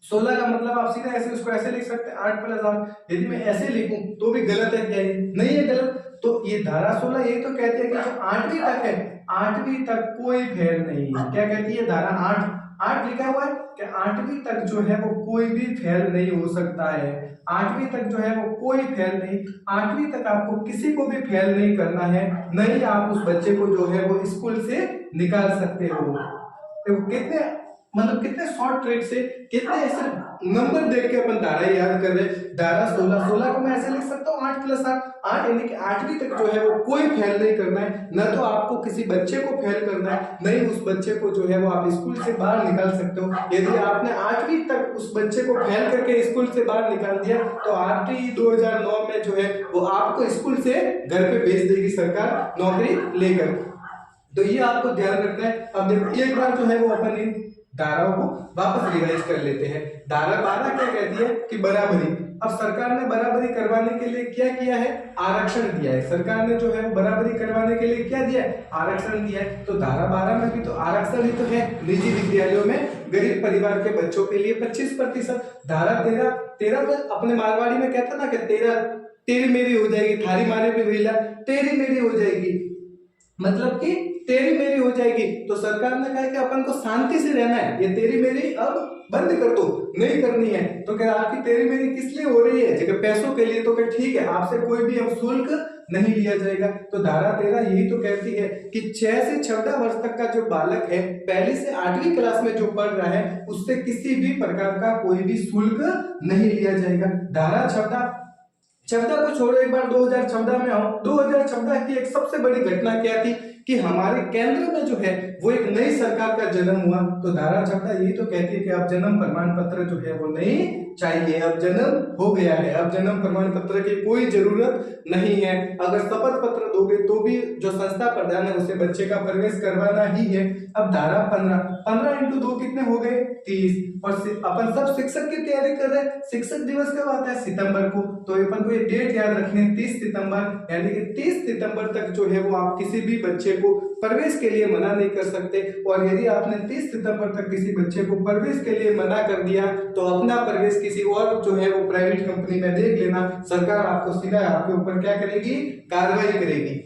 16 का मतलब आप सीधा ऐसे उसको ऐसे लिख सकते हैं 8 + 8। यदि मैं ऐसे लिखूं तो भी गलत है क्या? ये नहीं है गलत। तो ये धारा 16 यही तो कहती है कि जो 8वीं तक है, 8वीं तक कोई फेल नहीं। क्या कहती है धारा 8 लिखा हुआ है कि 8वीं तक जो है वो कोई भी फेल नहीं हो सकता है। 8वीं तक जो है वो कोई फेल नहीं। 8वीं तक आपको किसी को भी फेल नहीं करना है, नहीं आप उस बच्चे को जो है वो स्कूल से निकाल सकते हो। तो कितने मतलब कितने शॉर्ट ट्रिक से, कितने ऐसे नंबर देख के अपन धारा याद कर रहे हैं। धारा 16 को मैं ऐसे लिख सकता हूँ 8 + 8, 8 यानी कि 8वीं तक जो है वो कोई फेल नहीं करना है। न तो आपको किसी बच्चे को फेल करना है, नहीं उस बच्चे को जो है वो आप स्कूल से बाहर निकाल सकते हो। यदि आपने 8वीं तक उस बच्चे को फेल करके स्कूल से बाहर निकाल दिया तो RT 2009 में जो है वो आपको स्कूल से घर पे भेज देगी सरकार नौकरी लेकर। तो ये आपको ध्यान रखना है। अब देखो एक बार जो है वो अपन इन धाराओं को वापस रिवाइज कर लेते हैं। धारा 12 क्या कहती है कि बराबरी। अब सरकार ने बराबरी करवाने के लिए क्या किया है? आरक्षण दिया है। सरकार ने जो है वो बराबरी करवाने के लिए क्या दिया है? आरक्षण दिया है। तो धारा 12 में भी तो आरक्षण ही तो है। निजी विद्यालयों में गरीब परिवार के बच्चों के लिए 25%। धारा 13 में अपने मारवाड़ी में कहता ना कि 13 तेरी मेरी हो जाएगी, थारी मारे पे भैला तेरी मेरी हो जाएगी, मतलब कि तेरी मेरी हो जाएगी। तो सरकार ने कहा कि अपन को शांति से रहना है, ये तेरी मेरी अब बंद कर दो, नहीं करनी है। तो क्या आपकी तेरी मेरी किस लिए हो रही है? जगह पैसों के लिए। तो क्या ठीक है, आपसे कोई भी अब शुल्क नहीं लिया जाएगा। तो धारा 13 यही तो कहती है कि 6 से 14 वर्ष तक का जो बालक है, 1 से 8वीं क्लास में जो पढ़ रहा है, उससे किसी भी प्रकार का कोई भी शुल्क नहीं लिया जाएगा। धारा 14 को छोड़ो, एक बार 2014 में आओ। 2014 की एक सबसे बड़ी घटना क्या थी कि हमारे केंद्र में जो है वो एक नई सरकार का जन्म हुआ। तो धारा 14 यही तो कहती है कि अब जन्म प्रमाण पत्र जो है वो नहीं चाहिए, अब जन्म हो गया है, अब जन्म प्रमाण पत्र की कोई जरूरत नहीं है। अगर शपथ पत्र दोगे तो भी जो संस्था प्रधान है उसे बच्चे का प्रवेश करवाना ही है। अब धारा 15 × 2 कितने हो गए? 30। और अपन सब शिक्षक की तैयारी कर रहे हैं। शिक्षक दिवस कब आता है? सितंबर को। तो अपन को ये डेट याद रखनी है 30 सितंबर, यानी कि 30 सितंबर तक जो है वो आप किसी भी बच्चे को प्रवेश के लिए मना नहीं कर सकते। और यदि आपने 30 सितंबर तक किसी बच्चे को प्रवेश के लिए मना कर दिया तो अपना प्रवेश किसी और जो है वो प्राइवेट कंपनी में देख लेना, सरकार आपको सीधा आपके ऊपर क्या करेगी? कार्रवाई करेगी।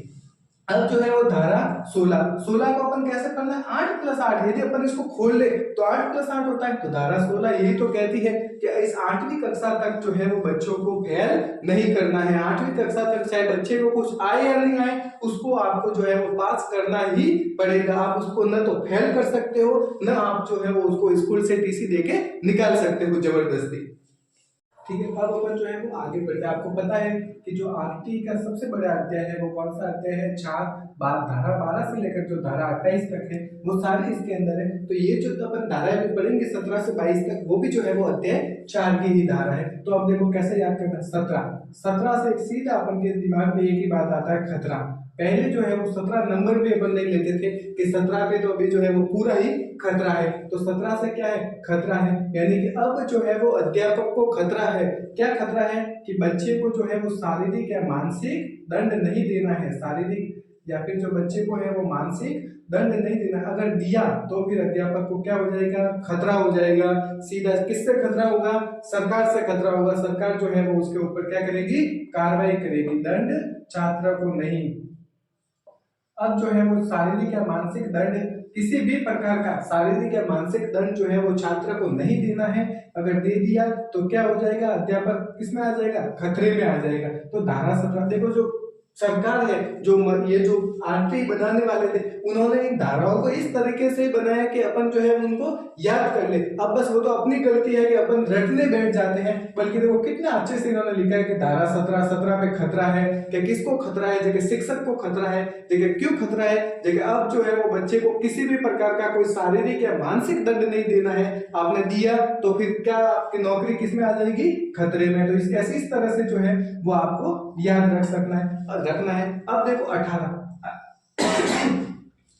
अब जो है वो धारा 16 को अपन कैसे पढ़ना है? 8 + 8। यदि अपन इसको खोल ले तो 8 + 8 होता है। तो धारा 16 यही तो कहती है कि इस 8वीं कक्षा तक जो है वो बच्चों को फेल नहीं करना है। 8वीं कक्षा तक चाहे बच्चे को कुछ आए या नहीं आए, उसको आपको जो है वो पास करना ही पड़ेगा। आप उसको न तो फेल कर सकते हो, न आप जो है वो उसको स्कूल से TC देके निकाल सकते हो जबरदस्ती। ठीक है, अब अपन जो है वो आगे बढ़ते हैं। आपको पता है कि जो RT का सबसे बड़ा अध्याय है वो कौन सा अध्याय है? धारा 12 से लेकर जो धारा 28 तक है वो सारी इसके अंदर है। तो ये जो अपन धाराएं भी पढ़ेंगे 17 से 22 तक, वो भी जो है वो अध्याय 4 की ही धारा है। तो अब देखो कैसे याद करना। 17 से सीधा अपन के दिमाग में एक ही बात आता है, खतरा। पहले जो है वो 17 नंबर भी अपन नहीं लेते थे कि 17 पे तो अभी जो है वो पूरा ही खतरा है। तो 17 से क्या है? खतरा है, यानी कि अब जो है वो अध्यापक को खतरा है। क्या खतरा है? कि बच्चे को जो है वो शारीरिक या मानसिक दंड नहीं देना है। शारीरिक या फिर जो बच्चे को है वो मानसिक दंड नहीं देना। अगर दिया तो फिर अध्यापक को क्या हो जाएगा? खतरा हो जाएगा। सीधा किससे खतरा होगा? सरकार से खतरा होगा। सरकार जो है वो उसके ऊपर क्या करेगी? कार्रवाई करेगी, दंड छात्र को नहीं। अब जो है वो शारीरिक या मानसिक दंड, किसी भी प्रकार का शारीरिक या मानसिक दंड जो है वो छात्र को नहीं देना है। अगर दे दिया तो क्या हो जाएगा? अध्यापक किसमें आ जाएगा? खतरे में आ जाएगा। तो धारा 17 देखो, जो सरकार है जो ये जो आरटीई बनाने वाले थे, उन्होंने इन धाराओं को इस तरीके से बनाया कि अपन जो है उनको याद कर ले। अब बस वो तो अपनी गलती है कि अपन रटने बैठ जाते हैं, बल्कि देखो कितना अच्छे से इन्होंने लिखा है कि धारा 17 पे खतरा है कि किसको खतरा है, जगह शिक्षक को खतरा है, जगह क्यों खतरा है, जगह अब जो है वो बच्चे को किसी भी प्रकार का कोई शारीरिक या मानसिक दंड नहीं देना है। आपने दिया तो फिर क्या आपकी नौकरी किसमें आ जाएगी, खतरे में। तो इस तरह से जो है वो आपको याद रखना है। अब देखो 18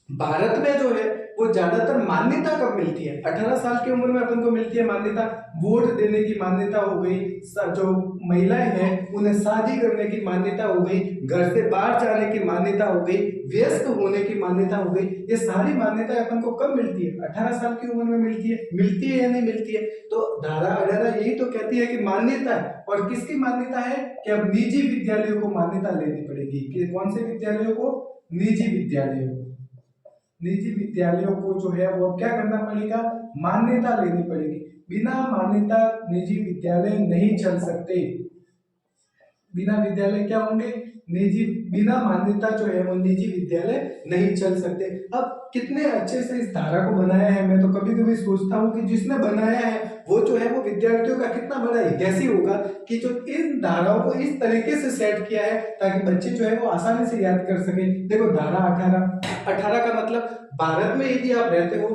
भारत में जो है वो ज्यादातर मान्यता कब मिलती है, 18 साल की उम्र में अपन को मिलती है मान्यता। वोट देने की मान्यता हो गई, जो महिलाएं हैं उन्हें शादी करने की मान्यता हो गई, घर से बाहर जाने की मान्यता हो गई, वयस्क होने की मान्यता हो गई। ये सारी मान्यताएं अपन को कब मिलती है, 18 साल की उम्र में मिलती है या नहीं मिलती है। तो धारा 18 यही तो कहती है कि मान्यता है, और किसकी मान्यता है कि अब निजी विद्यालयों को मान्यता लेनी पड़ेगी। कि कौन से विद्यालयों को, निजी विद्यालयों को जो है वो क्या करना पड़ेगा, मान्यता लेनी पड़ेगी। बिना मान्यता निजी विद्यालय नहीं चल सकते। बिना विद्यालय क्या होंगे, बिना मान्यता जो है वो निजी विद्यालय नहीं चल सकते। अब कितने अच्छे से इस धारा को बनाया है। मैं तो कभी कभी सोचता हूँ कि जिसने बनाया है वो जो है वो विद्यार्थियों का कितना बड़ा हितैषी होगा कि जो इन धाराओं को इस तरीके से सेट किया है ताकि बच्चे जो है वो आसानी से याद कर सके। देखो धारा 18 का मतलब भारत में यदि आप रहते हो,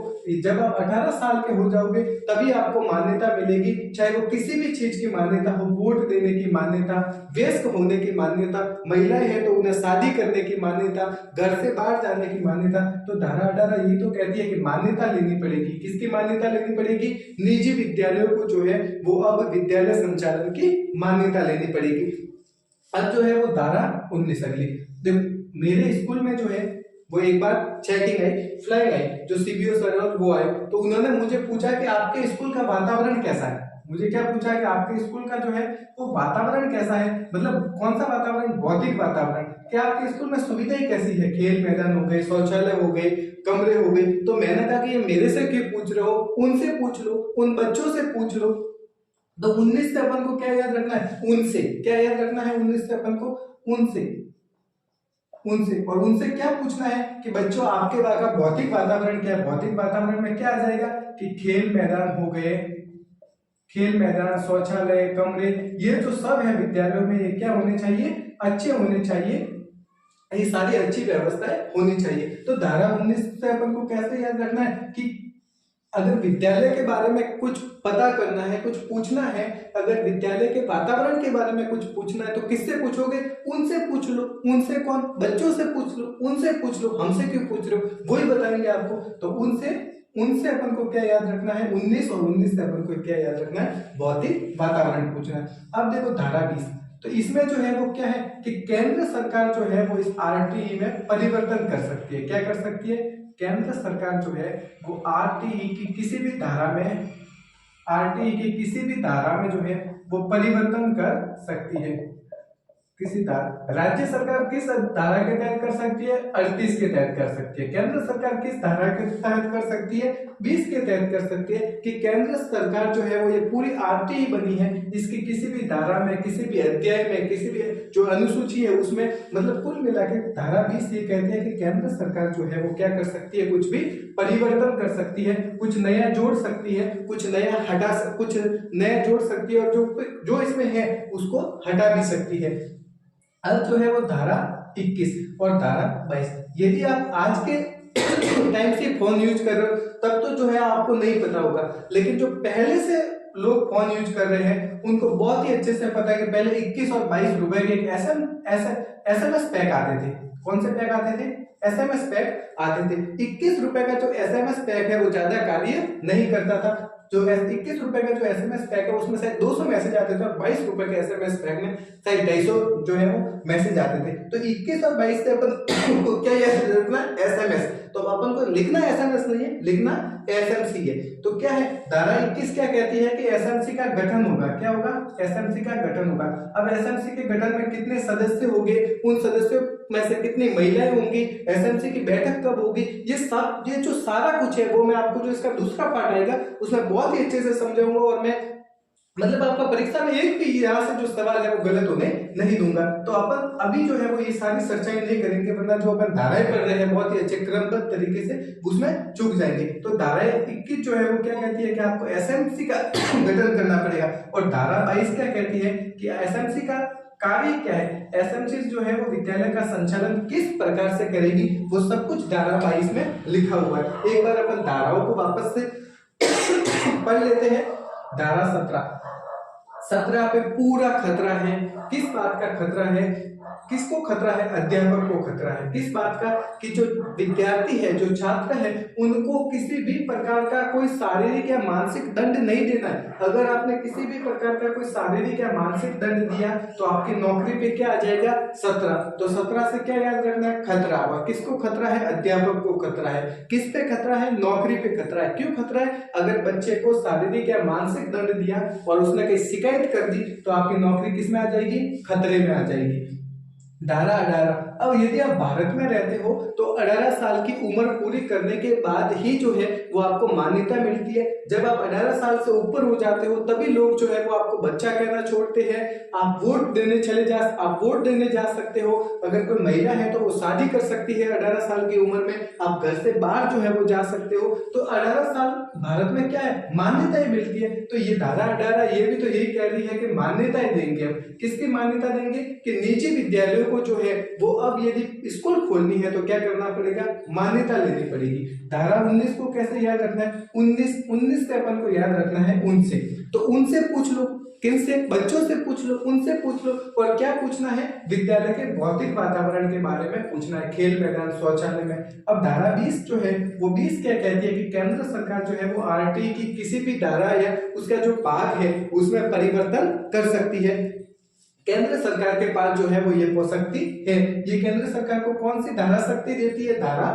जब आप 18 साल के हो जाओगे तभी आपको मान्यता मिलेगी, चाहे वो किसी भी चीज की मान्यता हो, वोट देने की मान्यता, वयस्क होने की मान्यता, महिलाएं हैं तो उन्हें शादी करने की मान्यता, घर से बाहर जाने की मान्यता। तो धारा 18 यही तो कहती है कि मान्यता लेनी पड़ेगी। किसकी मान्यता लेनी पड़ेगी, निजी विद्यालयों को जो है वो अब विद्यालय संचालन की मान्यता लेनी पड़ेगी। अब जो है वो धारा 19 अगली। देखो मेरे स्कूल में जो है वो एक बार चेकिंग आई, फ्लाइंग आई, जो सीबीओ सर और वो आए, तो उन्होंने मुझे पूछा कि आपके स्कूल का वातावरण कैसा है। मुझे क्या पूछा कि आपके स्कूल का जो है वो वातावरण कैसा है, मतलब कौन सा वातावरण, भौतिक वातावरण। क्या आपके स्कूल में सुविधाएं कैसी है, खेल मैदान हो गए, शौचालय हो गए, कमरे हो गए। तो मैंने कहा कि ये मेरे से क्यों पूछ रहे हो, उनसे पूछ लो, उन बच्चों से पूछ लो। तो 19 से अपन को क्या याद रखना है, उनसे। क्या याद रखना है 19 से अपन को, उनसे। और उनसे क्या पूछना है कि बच्चों आपके वहां का भौतिक वातावरण क्या है। भौतिक वातावरण में क्या आ जाएगा कि खेल मैदान हो गए, खेल मैदान, शौचालय, कमरे, ये जो सब है विद्यालयों में, ये क्या होने चाहिए, अच्छे होने चाहिए। ये सारी अच्छी व्यवस्थाएं होनी चाहिए। तो धारा 19 से अपन को कैसे याद रखना है कि अगर विद्यालय के बारे में कुछ पता करना है, कुछ पूछना है, अगर विद्यालय के वातावरण के बारे में कुछ पूछना है तो किससे पूछोगे, उनसे पूछ लो। उनसे कौन, बच्चों से पूछ लो, उनसे पूछ लो, हमसे क्यों पूछ रहे हो, वही बताएंगे आपको। तो उनसे अपन को क्या याद रखना है, 19, और 19 से अपन को क्या याद रखना है, भौतिक वातावरण पूछना है। अब देखो धारा 20, तो इसमें जो है वो क्या है कि केंद्र सरकार जो है वो इस आरटीई में परिवर्तन कर सकती है। क्या कर सकती है, केंद्र सरकार जो है वो आरटीई की किसी भी धारा में, जो है वो परिवर्तन कर सकती है। किसी धारा, राज्य सरकार किस धारा के तहत कर सकती है, 38 के तहत कर सकती है। केंद्र सरकार किस धारा के तहत कर सकती है, 20 के तहत कर सकती है। कि केंद्र सरकार जो है वो ये पूरी आरटीई बनी है, इसकी किसी भी धारा में, किसी भी अध्याय में, किसी भी जो अनुसूची है उसमें, मतलब कुल मिला के धारा 20 ये कहती है कि केंद्र सरकार जो है वो क्या कर सकती है, कुछ भी परिवर्तन कर सकती है, कुछ नया जोड़ सकती है, कुछ नया जोड़ सकती है, और जो इसमें है उसको हटा भी सकती है। अब जो है वो धारा 21 और धारा 22। यदि आप आज के टाइम से फोन यूज कर रहे हो तब तो जो है आपको नहीं पता होगा, लेकिन जो पहले से लोग फोन यूज कर रहे हैं उनको बहुत ही अच्छे से पता है कि पहले 21 और 22 रुपए के एक एसएमएस पैक आते थे। कौन से पैक आते थे, एसएमएस पैक आते थे। 21 रुपए का जो एसएमएस पैक है वो ज्यादा कार्य नहीं करता था। जो 21 रुपए का जो एसएमएस पैक है उसमें शायद 200 मैसेज आते थे, और 22 रुपए के एसएमएस पैक में शायद 250 जो है वो मैसेज आते थे। तो 21 और 22 से अपन को क्या याद रखना, एसएमएस। तो अपन को लिखना एसएमएस नहीं है, लिखना एसएमसी है। तो क्या है, धारा 21 क्या कहती है कि एसएमसी का गठन होगा। क्या होगा, एसएमसी का गठन होगा। अब एसएमसी के गठन में कितने सदस्य होंगे, उन सदस्यों में से कितनी महिलाएं होंगी, एसएमसी की बैठक कब होगी, ये जो सारा कुछ है वो मैं आपको जो इसका दूसरा पार्ट आएगा उसमें बहुत ही अच्छे से समझाऊंगा। और मैं मतलब आपका परीक्षा में एक भी यहाँ से जो सवाल है वो गलत होने नहीं दूंगा। तो अपन अभी जो है वो ये सारी चर्चाएं नहीं करेंगे, वरना जो अपन धाराएं पढ़ रहे हैं बहुत ही अच्छे क्रमबद्ध तरीके से उसमें चूक जाएंगे। तो धारा 21 जो है वो क्या कहती है कि आपको एसएमसी का गठन करना पड़ेगा, और धारा 22 क्या कहती है कि एसएमसी का कार्य क्या है, एसएमसी जो है वो विद्यालय का संचालन किस प्रकार से करेगी, वो सब कुछ धारा 22 में लिखा हुआ है। एक बार अपन धाराओं को वापस से पढ़ लेते हैं। धारा 17 पे पूरा खतरा है। किस बात का खतरा है, किसको खतरा है, अध्यापक को खतरा है। किस बात का, कि जो विद्यार्थी है, जो छात्र है, उनको किसी भी प्रकार का कोई शारीरिक या मानसिक दंड नहीं देना है। अगर आपने किसी भी प्रकार का कोई शारीरिक या मानसिक दंड दिया तो आपकी नौकरी पे क्या आ जाएगा, 17। तो 17 से क्या याद रखना है, खतरा। और किसको खतरा है, अध्यापक को खतरा है। किस पे खतरा है, नौकरी पे खतरा है। क्यों खतरा है, अगर बच्चे को शारीरिक या मानसिक दंड दिया और उसने कहीं शिकायत कर दी तो आपकी नौकरी किसमें आ जाएगी, खतरे में आ जाएगी। धारा 18, अब यदि आप भारत में रहते हो तो 18 साल की उम्र पूरी करने के बाद ही जो है वो आपको मान्यता मिलती है। जब आप 18 साल से ऊपर हो जाते हो तभी लोग जो है वो आपको बच्चा कहना छोड़ते हैं। आप वोट देने जा सकते हो। अगर कोई महिला है तो वो शादी कर सकती है 18 साल की उम्र में। आप घर से बाहर जो है वो जा सकते हो। तो 18 साल भारत में क्या है, मान्यताएं मिलती है। तो ये धारा 18 ये भी तो यही कह रही है कि मान्यताएं देंगे हम। किसकी मान्यता देंगे, कि निजी विद्यालयों को जो है वो अब यदि स्कूल खोलनी है तो क्या करना पड़ेगा, मान्यता लेनी पड़ेगी। धारा 19 को कैसे याद रखना है, 19 से अपन को याद रखना है उनसे। तो उनसे पूछ लो, किनसे, बच्चों से पूछ लो, उनसे पूछ लो। और क्या पूछना है, विद्यालय के भौतिक वातावरण के बारे में पूछना है, खेल मैदान, शौचालय में। अब धारा 20 जो है वो 20 क्या कहती है कि केंद्र सरकार जो है वो आरटीई की किसी भी धारा या उसका जो भाग है उसमें परिवर्तन कर सकती है। केंद्र सरकार के पास जो है वो ये शक्ति है। ये केंद्र सरकार को कौन सी धारा शक्ति देती है, धारा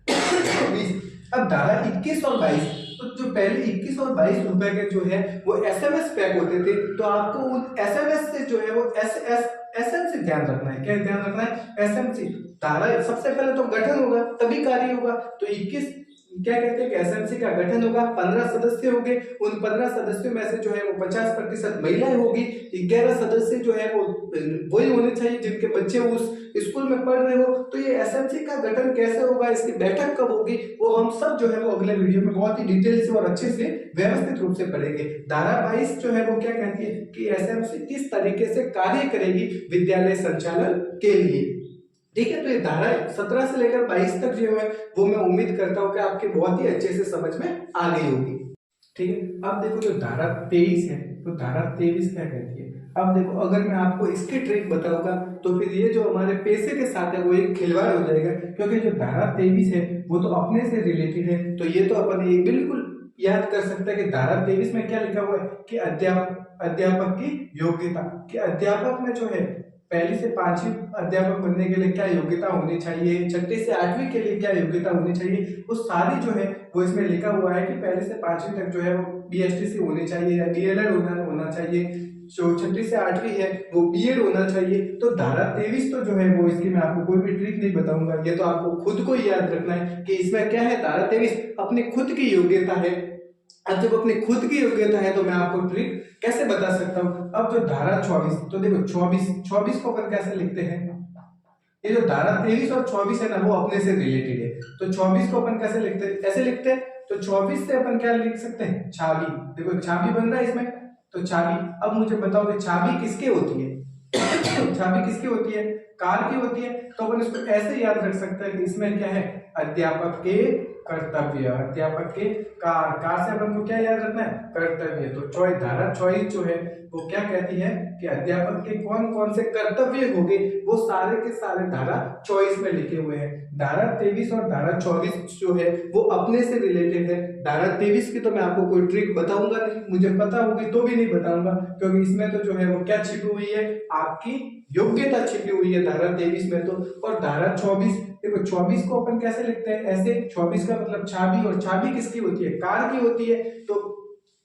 20। अब धारा 21 और 22, तो जो पहले 21 और 22 रुपए के जो है वो एसएमएस पैक होते थे, तो आपको उन एसएमएस से जो है वो एसएमसी ध्यान रखना है। क्या ध्यान रखना है, एसएमसी। धारा सबसे पहले तो गठन होगा तभी कार्य होगा। तो 21 क्या कहते हैं कि एसएमसी का गठन होगा, 15 सदस्य होंगे। उन 15 सदस्यों में से जो है वो 50% महिलाएं होगी। 11 सदस्य जो है वो वही होने चाहिए जिनके बच्चे उस स्कूल में पढ़ रहे हो। तो ये एसएमसी का गठन कैसे होगा, इसकी बैठक कब होगी, वो हम सब जो है वो अगले वीडियो में बहुत ही डिटेल से और अच्छे से व्यवस्थित रूप से पढ़ेंगे। धारा 22 जो है वो क्या कहती है कि एसएमसी किस तरीके से कार्य करेगी विद्यालय संचालन के लिए। ठीक है, तो ये धारा 17 से लेकर 22 तक जो है वो मैं उम्मीद करता हूँ कि आपके बहुत ही अच्छे से समझ में आ गई होगी। ठीक है, अब देखो जो धारा 23 है, तो धारा 23 क्या कहती है। अब देखो, अगर मैं आपको इसकी ट्रिक बताऊंगा तो फिर ये जो हमारे पैसे के साथ है वो एक खिलवाड़ हो जाएगा, क्योंकि जो धारा 23 है वो तो अपने से रिलेटेड है। तो ये तो अपन ये बिल्कुल याद कर सकते हैं कि धारा 23 में क्या लिखा हुआ है कि अध्यापक की योग्यता, कि अध्यापक में जो है पहली से 5वीं अध्यापक बनने के लिए क्या योग्यता होनी चाहिए, 6ठी से 8वीं के लिए क्या योग्यता होनी चाहिए, वो सारी जो है वो इसमें लिखा हुआ है कि पहले से 5वीं तक जो है वो बीएसटीसी होनी चाहिए या डीएलएड होना चाहिए। जो 6ठी से 8वीं है वो बीएड होना चाहिए। तो धारा 23 तो जो है वो इसकी मैं आपको कोई भी ट्रिक नहीं बताऊंगा, ये तो आपको खुद को ही याद रखना है कि इसमें क्या है। धारा 23 अपनी खुद की योग्यता है। अब जब अपनी खुद की योग्यता है तो मैं आपको ट्रिक कैसे बता सकता हूँ। अब जो धारा 24, तो देखो 24 को अपन कैसे लिखते हैं, ये जो धारा 23 और 24 है ना वो अपने से रिलेटेड है। तो 24 को अपन कैसे लिखते हैं, ऐसे लिखते हैं। तो 24 से अपन क्या लिख सकते हैं, चाबी। देखो चाबी बन रहा है इसमें, तो चाबी। अब मुझे बताओ कि चाबी किसकी होती है चाबी किसकी होती है, कार की होती है। तो अपन इसको ऐसे याद रख सकते हैं कि इसमें क्या है, अध्यापक के कर्तव्य, अध्यापक के कार से अपन को क्या याद रखना है, कर्तव्य। तो धारा 24 जो है वो क्या कहती है कि अध्यापक के कौन कौन से कर्तव्य होंगे वो सारे के सारे धारा 24 में लिखे हुए हैं। धारा 23 और धारा 24 जो है वो अपने से रिलेटेड है। धारा 23 की तो मैं आपको कोई ट्रिक बताऊंगा नहीं, मुझे पता होगी तो भी नहीं बताऊंगा, क्योंकि इसमें तो जो है वो क्या छिपी हुई है, आपकी योग्यता छिपी हुई है धारा 23 में। तो और धारा 24, देखो 24 को अपन कैसे लिखते हैं, ऐसे। 24 का मतलब चाबी, और चाबी किसकी होती है, कार की होती है। तो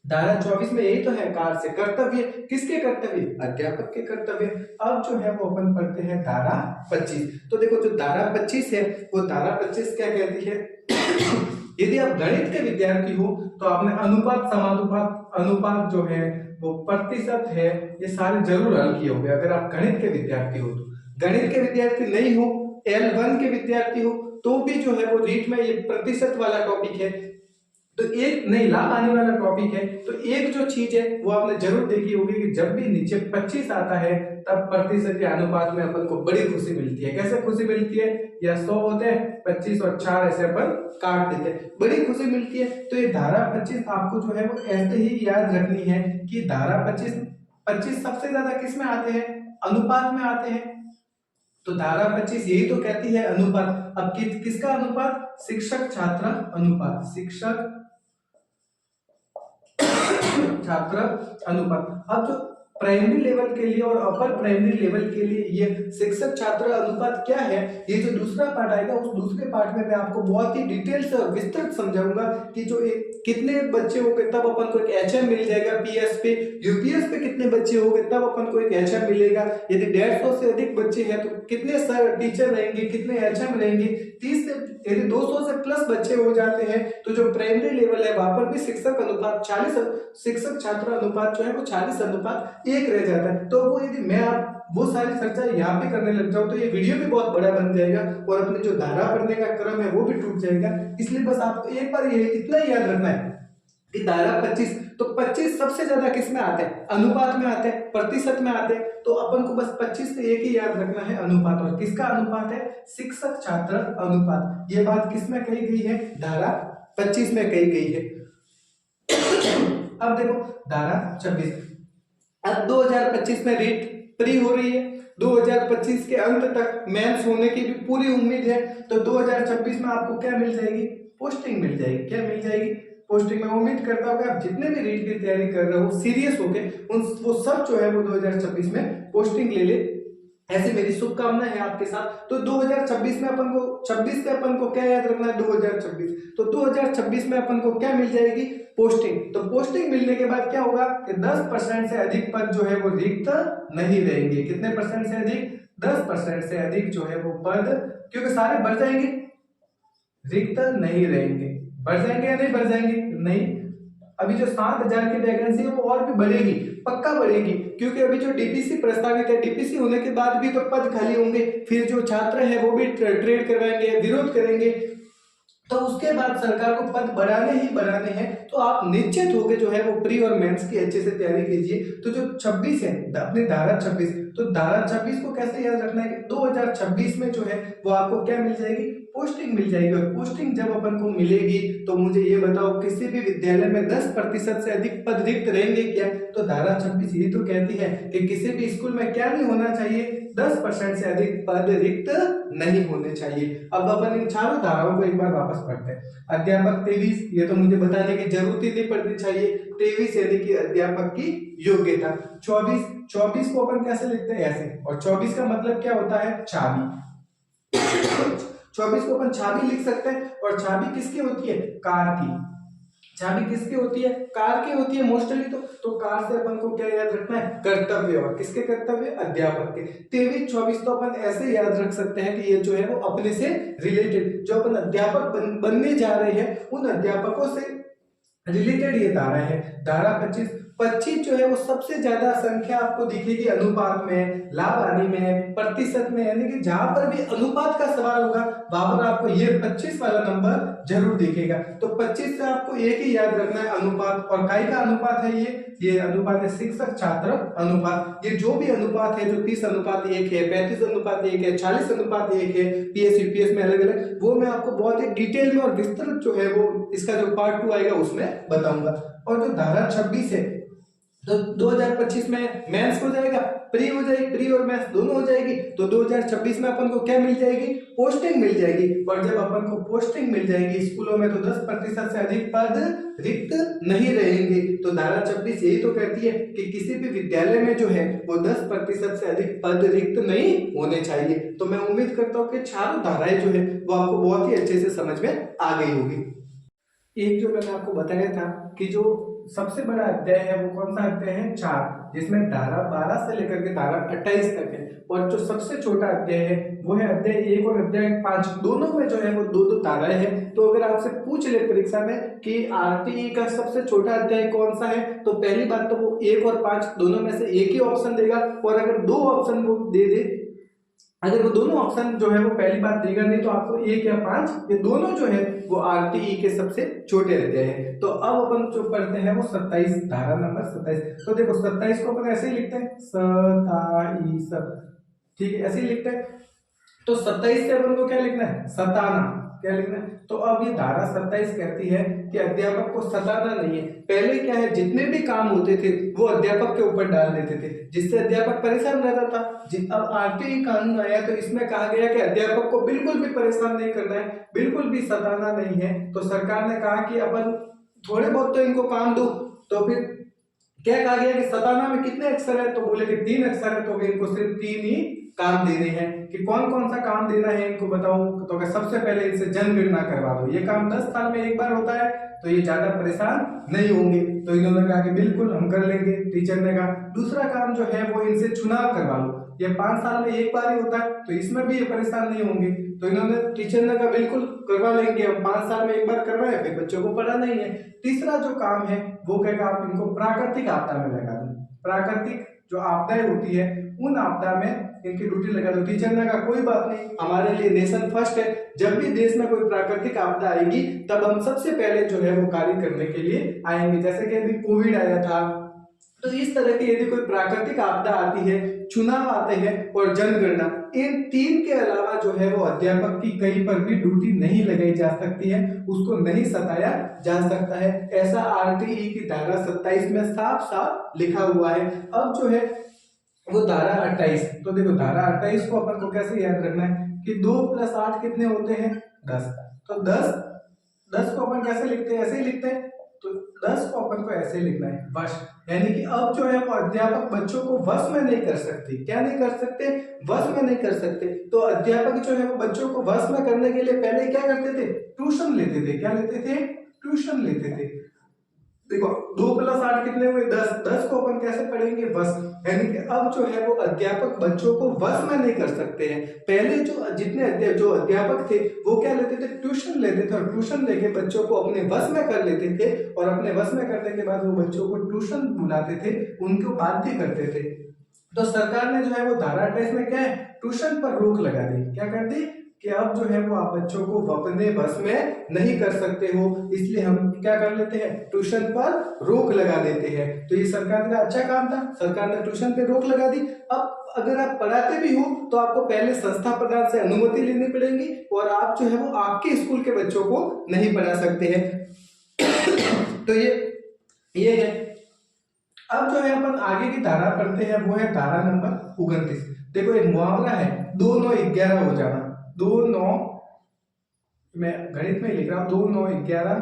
धारा 24 में यही तो है, कार से कर्तव्य, किसके कर्तव्य, अध्यापक के कर्तव्य। अब जो है वो अपन पढ़ते हैं धारा 25। तो देखो जो धारा 25 है वो धारा 25 क्या कहती है यदि आप गणित के विद्यार्थी हो तो आपने अनुपात समानुपात अनुपात जो है वो प्रतिशत है, ये सारे जरूर हल किए होंगे अगर आप गणित के विद्यार्थी हो तो। गणित के विद्यार्थी नहीं हो, L1 के विद्यार्थी हो तो भी जो है वो रीट में ये प्रतिशत वाला टॉपिक है, तो एक नहीं लाभ आने वाला टॉपिक है। तो एक जो चीज है वो आपने जरूर देखी होगी कि जब भी नीचे 25 आता है तब प्रतिशत के अनुपात में अपन को बड़ी खुशी मिलती है। कैसे खुशी मिलती है? या 100 होते हैं, 25 और 4 ऐसे अपन काट देते हैं, बड़ी खुशी मिलती है। तो ये धारा 25 आपको जो है वो ऐसे ही याद रखनी है कि धारा 25 सबसे ज्यादा किस में आते हैं? अनुपात में आते हैं। तो धारा 25 यही तो कहती है अनुपात। अब किसका अनुपात? शिक्षक छात्र अनुपात, शिक्षक छात्र अनुपात। अब जो प्राइमरी लेवल के लिए और अपर प्राइमरी लेवल के लिए ये शिक्षक छात्र अनुपात क्या है, ये जो दूसरा पार्ट आएगा उस दूसरे पार्ट में मैं आपको बहुत ही डिटेल से और विस्तृत समझाऊंगा कि जो कितने बच्चे हो गए तब अपन को एक एचएम मिल जाएगा पीएस पे, यूपीएस पे कितने बच्चे हो गए तब अपन को एक एचएम मिलेगा, यदि 150 से अधिक बच्चे हैं तो कितने सर टीचर रहेंगे, कितने एचएम रहेंगे, 30 से यदि 200 से प्लस बच्चे हो जाते हैं तो जो प्राइमरी लेवल है वहां पर भी शिक्षक अनुपात 40, शिक्षक छात्र अनुपात जो है वो 40:1 रह जाता है। तो वो यदि मैं आप वो सारी चर्चा यहाँ पे करने लग जाऊं तो ये वीडियो भी बहुत बड़ा बन जाएगा और अपने जो धारा पढ़ने का क्रम है वो भी टूट जाएगा। इसलिए बस आपको एक बार ये इतना ही याद रखना है कि धारा 25, तो 25 सबसे ज्यादा किस में आते हैं? अनुपात में आते हैं, प्रतिशत में आते हैं। तो अपन को बस 25 से एक ही याद रखना है, अनुपात। और किसका अनुपात है? शिक्षक छात्र अनुपात। ये बात किस में कही गई है? धारा 25 में कही गई है। अब देखो धारा 26, अब 2025 में रीट प्री हो रही है, 2025 के अंत तक मेंस होने की भी पूरी उम्मीद है। तो 2026 में आपको क्या मिल जाएगी? पोस्टिंग मिल जाएगी। क्या मिल जाएगी? पोस्टिंग। में उम्मीद करता हूँ कि आप जितने भी रीट की तैयारी कर रहे हो सीरियस होके वो सब जो है वो 2026 में पोस्टिंग ले ले, ऐसी मेरी शुभकामना है आपके साथ। तो 2026 में अपन को 26 से अपन को क्या याद रखना है? 2026। तो 2026 में अपन को क्या मिल जाएगी? पोस्टिंग। तो पोस्टिंग मिलने के बाद क्या होगा कि 10% से अधिक पद जो है वो रिक्त नहीं रहेंगे। कितने परसेंट से अधिक? 10% से अधिक जो है वो पद, क्योंकि सारे भर जाएंगे, रिक्त नहीं रहेंगे। बढ़ जाएंगे या नहीं बढ़ जाएंगे? नहीं। अभी जो 7,000 की वैकेंसी है वो और भी बढ़ेगी, पक्का बढ़ेगी, क्योंकि अभी जो डीपीसी प्रस्तावित है, डीपीसी होने के बाद भी तो पद खाली होंगे, फिर जो छात्र है वो भी ट्रेड करवाएंगे, विरोध करेंगे, तो उसके बाद सरकार को पद बढ़ाने ही बढ़ाने हैं। तो आप निश्चित होकर जो है वो प्री और मेंस की अच्छे से तैयारी कीजिए। तो जो 26 है अपनी धारा 26, तो धारा 26 को कैसे याद रखना है कि 2026 में जो है वो आपको क्या मिल जाएगी? पोस्टिंग मिल जाएगी। और पोस्टिंग जब अपन को मिलेगी तो मुझे ये बताओ किसी भी विद्यालय में 10% से अधिक पद रिक्त रहेंगे क्या? तो धारा 26 ये तो कहती है कि किसी भी स्कूल में क्या नहीं होना चाहिए? 10% से अधिक पद रिक्त नहीं होने चाहिए। अब अपन इन चारों धाराओं को एक बार वापस पढ़ते हैं। अध्यापक 23, ये तो मुझे बताने की जरूरत ही नहीं पड़नी चाहिए। 23 यानी कि अध्यापक की योग्यता। 24 को अपन कैसे लिखते हैं? ऐसे। और 24 का मतलब क्या होता है? चाबी। 24 को अपन चाबी लिख सकते हैं। और चाबी किसकी होती है? कार की। चाबी किसकी होती है? कार की होती है मोस्टली। तो कार से अपन को क्या याद रखना है? कर्तव्य। और किसके कर्तव्य? अध्यापक के। 23-24 तो अपन ऐसे याद रख सकते हैं कि ये जो है वो अपने से रिलेटेड, जो अपन अध्यापक बनने जा रहे हैं उन अध्यापकों से रिलेटेड ये धारा है। धारा 25 जो है वो सबसे ज्यादा संख्या आपको दिखेगी अनुपात में, लाभ आदि में, प्रतिशत में, यानी कि जहां पर भी अनुपात का सवाल होगा वहां पर आपको ये 25 वाला नंबर जरूर दिखेगा। तो 25 से आपको एक ही याद रखना है, अनुपात। और काय का अनुपात है ये अनुपात है शिक्षक छात्र अनुपात। ये जो भी अनुपात है, जो 30:1 है, 35:1 है, 40:1 है, पीएस यूपीएस में अलग अलग, वो मैं आपको बहुत ही डिटेल में और विस्तृत जो है वो इसका जो पार्ट 2 आएगा उसमें बताऊंगा। और जो धारा 26 है तो 2025 में मेंस हो जाएगा, प्री हो जाएगी, प्री और मेंस दोनों हो जाएगी। तो 2026 में अपन को क्या मिल जाएगी? पोस्टिंग मिल जाएगी। और जब अपन को पोस्टिंग मिल जाएगी स्कूलों में तो 10% से अधिक पद रिक्त नहीं रहेंगे। तो धारा 26 यही तो कहती है कि किसी भी विद्यालय में जो है वो 10% से अधिक पद रिक्त नहीं होने चाहिए। तो मैं उम्मीद करता हूँ कि चारों धाराएं जो है वो आपको बहुत ही अच्छे से समझ में आ गई होगी। एक जो मैंने आपको बताया था कि जो सबसे बड़ा अध्याय है वो कौन सा अध्याय है? 4, जिसमें धारा 12 से लेकर के धारा 28 तक है। और जो सबसे छोटा अध्याय है वो है अध्याय 1 और अध्याय 5, दोनों में जो है वो दो दो धाराएं हैं। तो अगर आपसे पूछ ले परीक्षा में कि आरटीई का सबसे छोटा अध्याय कौन सा है, तो पहली बात तो वो 1 और 5 दोनों में से एक ही ऑप्शन देगा। और अगर दो ऑप्शन वो दे दे, अगर वो दोनों ऑप्शन जो है वो पहली बात देगा नहीं, तो आपको 1 या 5 ये दोनों जो है वो आरटीई के सबसे छोटे अध्याय हैं। तो अब अपन जो पढ़ते हैं वो 27, धारा नंबर 27। तो देखो 27 को अपन ऐसे ही लिखते हैं 27, ठीक है, ऐसे ही लिखते हैं। तो 27 से अपन को क्या लिखना है, सताना, क्या लिखना है। तो अब ये धारा 27 कहती है कि अध्यापक को सताना नहीं है। पहले क्या है, जितने भी काम होते थे वो अध्यापक के ऊपर डाल देते थे, जिससे अध्यापक परेशान रहता था। अब आरटीई कानून आया तो इसमें कहा गया कि अध्यापक को बिल्कुल भी परेशान नहीं करना है, बिल्कुल भी सताना नहीं है। तो सरकार ने कहा कि अपन थोड़े बहुत तो इनको काम दो। तो फिर क्या कहा गया कि सताना में कितने अक्षर है, तो बोले कि 3 अक्षर है, तो इनको सिर्फ 3 ही काम देने हैं। कि कौन कौन सा काम देना है इनको बताओ, तो सबसे पहले इनसे जनगणना करवा दो। ये काम 10 साल में एक बार होता है, तो ये ज्यादा परेशान नहीं होंगे। तो इन्होंने कहा कि बिल्कुल हम कर लेंगे। टीचर ने कहा दूसरा काम जो है वो इनसे चुनाव करवा लो, ये 5 साल में एक बार ही होता है, तो इसमें भी ये परेशान नहीं होंगे। तो इन्होंने, टीचर ने कहा बिल्कुल करवा लेंगे, हम 5 साल में एक बार करवाए, फिर बच्चों को पढ़ाना ही है। तीसरा जो काम है वो कहेगा आप इनको प्राकृतिक आपदा में लगा दो। प्राकृतिक जो आपदाएं होती है उन आपदा में इनकी ड्यूटी लगा दो। टीचर ने कहा कोई बात नहीं, हमारे लिए नेशन फर्स्ट है, जब भी देश में कोई प्राकृतिक आपदा आएगी तब हम सबसे पहले जो है वो कार्य करने के लिए आएंगे। जैसे कि अभी कोविड आया था, तो इस तरह की यदि कोई प्राकृतिक आपदा आती है, चुनाव आते हैं और जनगणना, इन 3 के अलावा जो है वो अध्यापक की कहीं पर भी ड्यूटी नहीं लगाई जा सकती है, उसको नहीं सताया जा सकता है। ऐसा आरटीई की धारा 27 में साफ साफ लिखा हुआ है। अब जो है वो धारा 28। तो देखो धारा 28 को अपन को कैसे याद रखना है कि 2 + 8 कितने होते हैं, 10। तो 10 को अपन कैसे लिखते हैं, ऐसे ही लिखते हैं। तो 10 को अपन को ऐसे लिखना है, वश। यानी कि अब जो है वो अध्यापक बच्चों को वश में नहीं कर सकते। क्या नहीं कर सकते, वश में नहीं कर सकते। तो अध्यापक जो है वो बच्चों को वश में करने के लिए पहले क्या करते थे, ट्यूशन लेते थे। क्या लेते थे, ट्यूशन लेते थे। देखो 2 + 8 कितने हुए, 10। 10 को अपन कैसे पढ़ेंगे, वश। यानी कि अब जो है वो अध्यापक बच्चों को वश में नहीं कर सकते हैं। पहले जो अध्यापक थे वो क्या लेते थे, ट्यूशन लेते थे, और ट्यूशन लेके बच्चों को अपने वश में कर लेते थे। और अपने वश में करने के बाद वो बच्चों को ट्यूशन बुलाते थे, उनको बाध्य करते थे। तो सरकार ने जो है वो धारा 28 में क्या है, ट्यूशन पर रोक लगा दी। क्या कर दी कि अब जो है वो आप बच्चों को अपने बस में नहीं कर सकते हो, इसलिए हम क्या कर लेते हैं, ट्यूशन पर रोक लगा देते हैं। तो ये सरकार का अच्छा काम था, सरकार ने ट्यूशन पे रोक लगा दी। अब अगर आप पढ़ाते भी हो तो आपको पहले संस्था प्रधान से अनुमति लेनी पड़ेगी, और आप जो है वो आपके स्कूल के बच्चों को नहीं पढ़ा सकते हैं। तो ये है। अब जो है अपन आगे की धारा पढ़ते हैं, वो है धारा नंबर 29। देखो एक मुहावरा है, 2 9 11 हो जाना। 2 9, मैं गणित में लिख रहा हूं, 2 9 11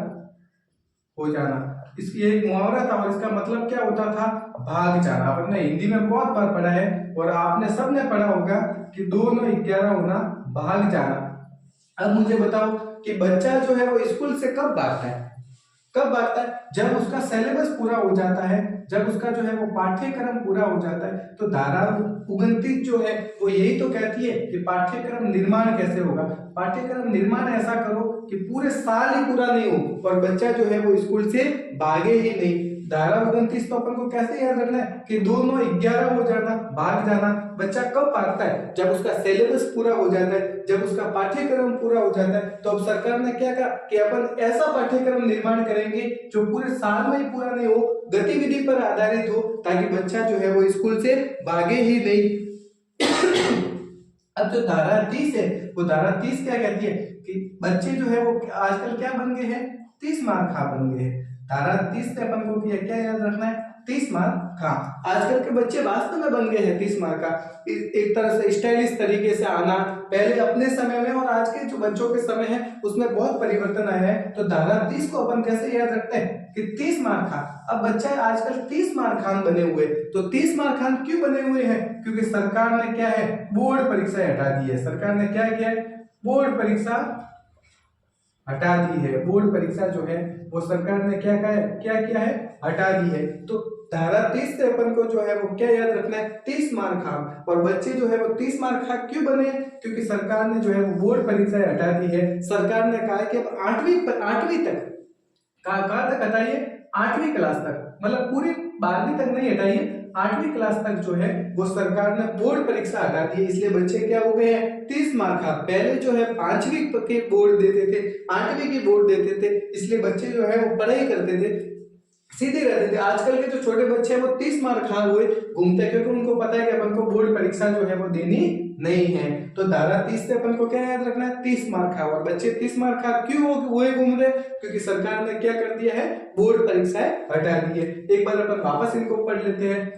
हो जाना। इसकी एक मुहावरा था, और इसका मतलब क्या होता था, भाग जाना। आपने हिंदी में बहुत बार पढ़ा है, और आपने सबने पढ़ा होगा कि 2 9 11 होना, भाग जाना। अब मुझे बताओ कि बच्चा जो है वो स्कूल से कब भागता है, कब भागता है, जब उसका सिलेबस पूरा हो जाता है, जब उसका जो है वो पाठ्यक्रम पूरा हो जाता है। तो धारा 29 जो है वो यही तो कहती है कि पाठ्यक्रम निर्माण कैसे होगा। पाठ्यक्रम निर्माण ऐसा करो कि पूरे साल ही पूरा नहीं हो और बच्चा जो है वो स्कूल से भागे ही नहीं। धारा 29 तो अपन को कैसे याद रखना है कि 2 9 11 हो जाना, भाग जाना। बच्चा कब भागता है, जब उसका सिलेबस पूरा हो जाता है, जब उसका पाठ्यक्रम पूरा हो जाता है। तो अब सरकार ने क्या कहा कि अपन ऐसा पाठ्यक्रम निर्माण करेंगे जो पूरे साल में ही पूरा नहीं हो, गतिविधि पर आधारित हो, ताकि बच्चा जो है वो स्कूल से भागे ही नहीं। अब जो धारा 30 है, वो धारा 30 क्या कहती है कि बच्चे जो है वो आजकल क्या बन गए हैं, 30 मार्क खा बन गए हैं। धारा 30 से अपन को क्या याद रखना है, 30 मार्क खा। आजकल के बच्चे वास्तव में बन गए हैं 30 मार्क का। एक तरह से स्टाइलिश तरीके से आना, पहले अपने समय में और आज के जो बच्चों के समय है उसमें बहुत परिवर्तन आया है। तो धारा 30 को अपन कैसे याद रखते हैं कि 30 मार्क खा। अब बच्चा आजकल 30 मार्क खान बने हुए, तो 30 मार्क खान क्यों बने हुए हैं, क्योंकि सरकार ने क्या है, बोर्ड परीक्षा हटा दी है। सरकार ने क्या किया है, बोर्ड परीक्षा हटा दी है। बोर्ड परीक्षा जो है वो सरकार ने क्या किया है, हटा दी है। तो धारा 30 से अपन को जो है वो क्या याद रखना है, 30 मार खाम। और बच्चे जो है वो 30 मार खा क्यों बने, क्योंकि सरकार ने जो है वो बोर्ड परीक्षाएं हटा दी है। सरकार ने कहा है कि अब 8वीं तक कहाँ तक हटाइए, 8वीं क्लास तक, मतलब पूरी 12वीं तक नहीं हटाइए, 8वीं क्लास तक जो है वो सरकार ने बोर्ड परीक्षा हटा दी है। इसलिए बच्चे क्या हो गए हैं, 30 मार खा। पहले जो है 5वीं के बोर्ड देते थे, 8वीं के बोर्ड देते थे, इसलिए बच्चे जो है वो पढ़ाई करते थे, सीधे रहते थे। आजकल के जो छोटे बच्चे हैं वो 30 मार खा हुए घूमते हैं, क्योंकि उनको पता है कि अपन को बोर्ड परीक्षा जो है वो देनी नहीं है। तो धारा 30 से अपन को क्या याद रखना है, 30 मार खा। और बच्चे 30 मार खा क्यों हुए घूम रहे, क्योंकि सरकार ने क्या कर दिया है, बोर्ड परीक्षाएं हटा दी है। एक बार अपन वापस इनको पढ़ लेते हैं।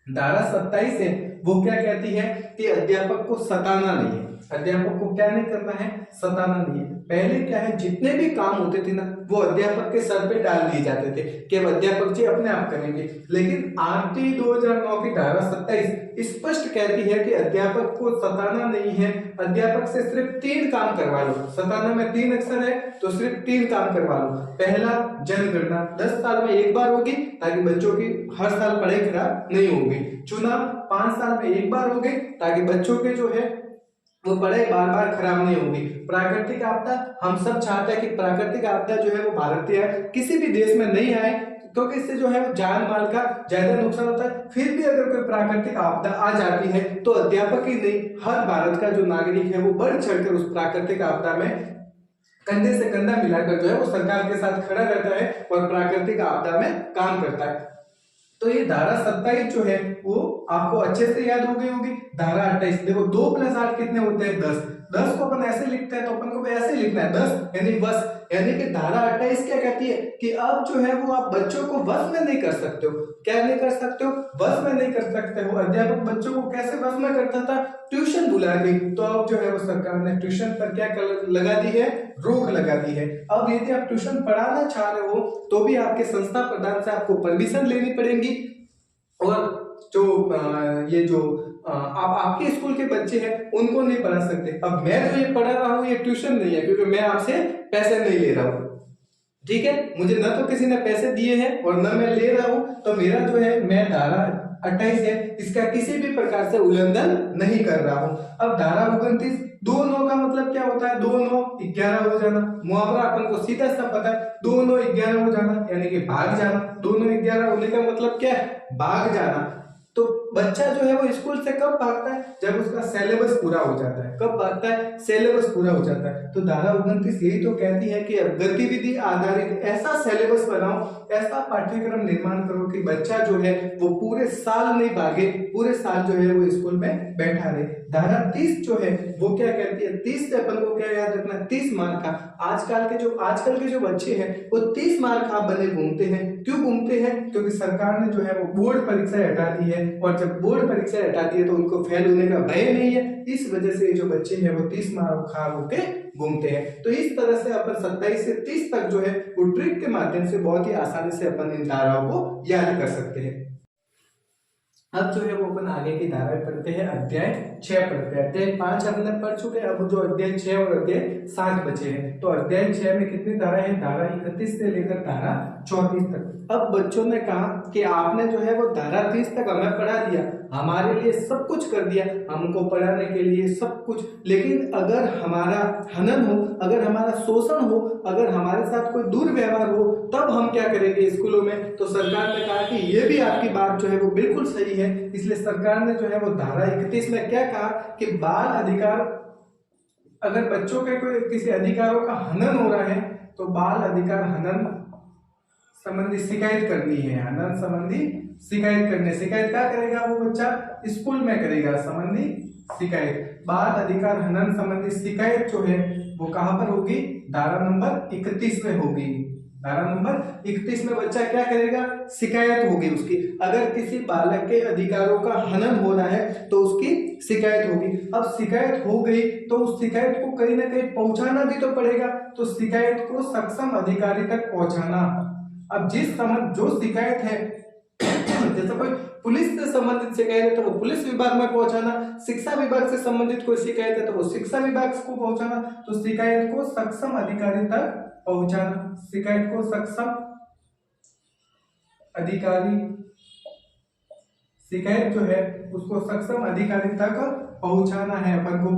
धारा 27 है वो क्या कहती है कि अध्यापक को सताना नहीं है। अध्यापक को क्या नहीं करना है, सताना नहीं है। पहले क्या है, जितने भी काम होते थे ना वो अध्यापक के सर पे डाल दिए जाते थे कि अध्यापक जी अपने आप करेंगे। लेकिन आरटी 2009 की धारा 27 स्पष्ट कहती है कि अध्यापक को सताना नहीं है, अध्यापक से सिर्फ 3 काम करवा लो। सताना में 3 अक्षर है तो सिर्फ 3 काम करवा लो। पहला, जनगणना 10 साल में एक बार होगी ताकि बच्चों की हर साल पढ़ाई खराब नहीं होगी। चुनाव 5 साल में एक बार होगी ताकि बच्चों के जो है वो पढ़ाई बार बार खराब नहीं होगी। प्राकृतिक आपदा, हम सब चाहते हैं कि प्राकृतिक आपदा जो है वो भारतीय किसी भी देश में नहीं आए, क्योंकि इससे जो है जान माल का ज्यादा नुकसान होता है। फिर भी अगर कोई प्राकृतिक आपदा आ जाती है तो अध्यापक ही नहीं, हर भारत का जो नागरिक है वो बढ़ चढ़कर उस प्राकृतिक आपदा में कंधे से कंधा मिलाकर जो है वो सरकार के साथ खड़ा रहता है और प्राकृतिक आपदा में काम करता है। तो ये धारा 27 जो है वो आपको अच्छे से याद हो गई होगी। धारा 28 देखो, 2 + 8 कितने होते हैं, 10। 10 को अपन ऐसे लिखते हैं तो अपन को ऐसे लिखना है 10 यानी बस। यानी कि धारा 28 क्या कहती है कि अब जो है वो आप बच्चों को वश में नहीं कर सकते हो। क्या नहीं कर सकते हो, वश में नहीं कर सकते हो। अध्यापक बच्चों को कैसे वश में करता था, ट्यूशन बुला के। तो अब जो है वो सरकार ने ट्यूशन पर क्या लगा दी है, रोक लगा दी है। अब यदि आप ट्यूशन पढ़ाना चाह रहे हो तो भी आपके संस्था प्रधान से आपको परमिशन लेनी पड़ेगी। और जो ये जो आप आपके स्कूल के बच्चे हैं उनको नहीं पढ़ा सकते। अब मैं जो ये पढ़ा रहा हूँ ये ट्यूशन नहीं है, क्योंकि मैं आपसे पैसे नहीं ले रहा हूँ, ठीक है। मुझे न तो किसी ने पैसे दिए हैं और न मैं ले रहा हूँ, तो मेरा जो है मैं धारा 28 है इसका किसी भी प्रकार से उल्लंघन नहीं कर रहा हूँ। अब धारा 29, 2-9 का मतलब क्या होता है, 2-9 11 हो जाना। मुहावरा अपन को सीधा सा पता है, 2-9 11 हो जाना यानी कि भाग जाना। 2-9 11 होने का मतलब क्या है, भाग जाना। तो बच्चा जो है वो स्कूल से कब भागता है, जब उसका सिलेबस पूरा हो जाता है। कब भागता है, सिलेबस पूरा हो जाता है। तो धारा 29 यही तो कहती है कि अब गतिविधि आधारित ऐसा सिलेबस बनाओ, ऐसा पाठ्यक्रम निर्माण करो कि बच्चा जो है वो पूरे साल नहीं भागे, पूरे साल जो है वो स्कूल में बैठा रहे। धारा 30 जो है वो क्या कहती है, 30 से अपन को क्या याद रखना है, 30 मार खा। आजकल के जो बच्चे हैं वो 30 मार खा बने घूमते हैं। क्यों घूमते हैं, क्योंकि सरकार ने जो है वो बोर्ड परीक्षा हटा दी है, और जब बोर्ड परीक्षा हटा दी है तो उनको फेल होने का भय नहीं है। इस वजह से जो बच्चे हैं वो 30 मार खा होके घूमते हैं। तो इस तरह से अपन 27 से 30 तक जो है वो ट्रिक के माध्यम से बहुत ही आसानी से अपन इन धाराओं को याद कर सकते हैं। अब जो है वो अपन आगे की धाराएं पढ़ते हैं। अध्याय 6 पढ़ते हैं। अध्याय 5 हमने पढ़ चुके हैं, अब जो अध्याय 6 और अध्याय 7 बचे हैं। तो अध्याय 6 में कितनी धारा है, धारा 31 से लेकर धारा 34 तक। अब बच्चों ने कहा कि आपने जो है वो धारा 30 तक हमें पढ़ा दिया, हमारे लिए सब कुछ कर दिया, हमको पढ़ाने के लिए सब कुछ, लेकिन अगर हमारा हनन हो, अगर हमारा शोषण हो, अगर हमारे साथ कोई दुर्व्यवहार हो, तब हम क्या करेंगे स्कूलों में। तो सरकार ने कहा कि ये भी आपकी बात जो है वो बिल्कुल सही है। इसलिए सरकार ने जो है वो धारा 31 में क्या कहा कि बाल अधिकार, अगर बच्चों के कोई किसी अधिकारों का हनन हो रहा है तो बाल अधिकार हनन संबंधी शिकायत करनी है। हनन संबंधी शिकायत क्या करेगा वो बच्चा, स्कूल में करेगा संबंधी शिकायत। बाल अधिकार हनन संबंधी शिकायत जो है वो कहां पर होगी, धारा नंबर 31 में होगी। धारा नंबर 31 में बच्चा क्या करेगा, शिकायत होगी उसकी। अगर किसी बालक के अधिकारों का हनन हो रहा है तो उसकी शिकायत होगी। अब शिकायत हो गई तो उस शिकायत को कहीं ना कहीं पहुंचाना भी तो पड़ेगा। तो शिकायत को सक्षम अधिकारी तक पहुंचाना। अब जो शिकायत है जैसे कोई पुलिस से संबंधित शिकायत है तो वो पुलिस विभाग में पहुंचाना, शिक्षा विभाग से संबंधित कोई शिकायत है तो वो शिक्षा विभाग को पहुंचाना। तो शिकायत को सक्षम अधिकारी तक पहुंचाना, शिकायत को सक्षम अधिकारी शिकायत जो है उसको सक्षम अधिकारी तक पहुंचाना है अपन को।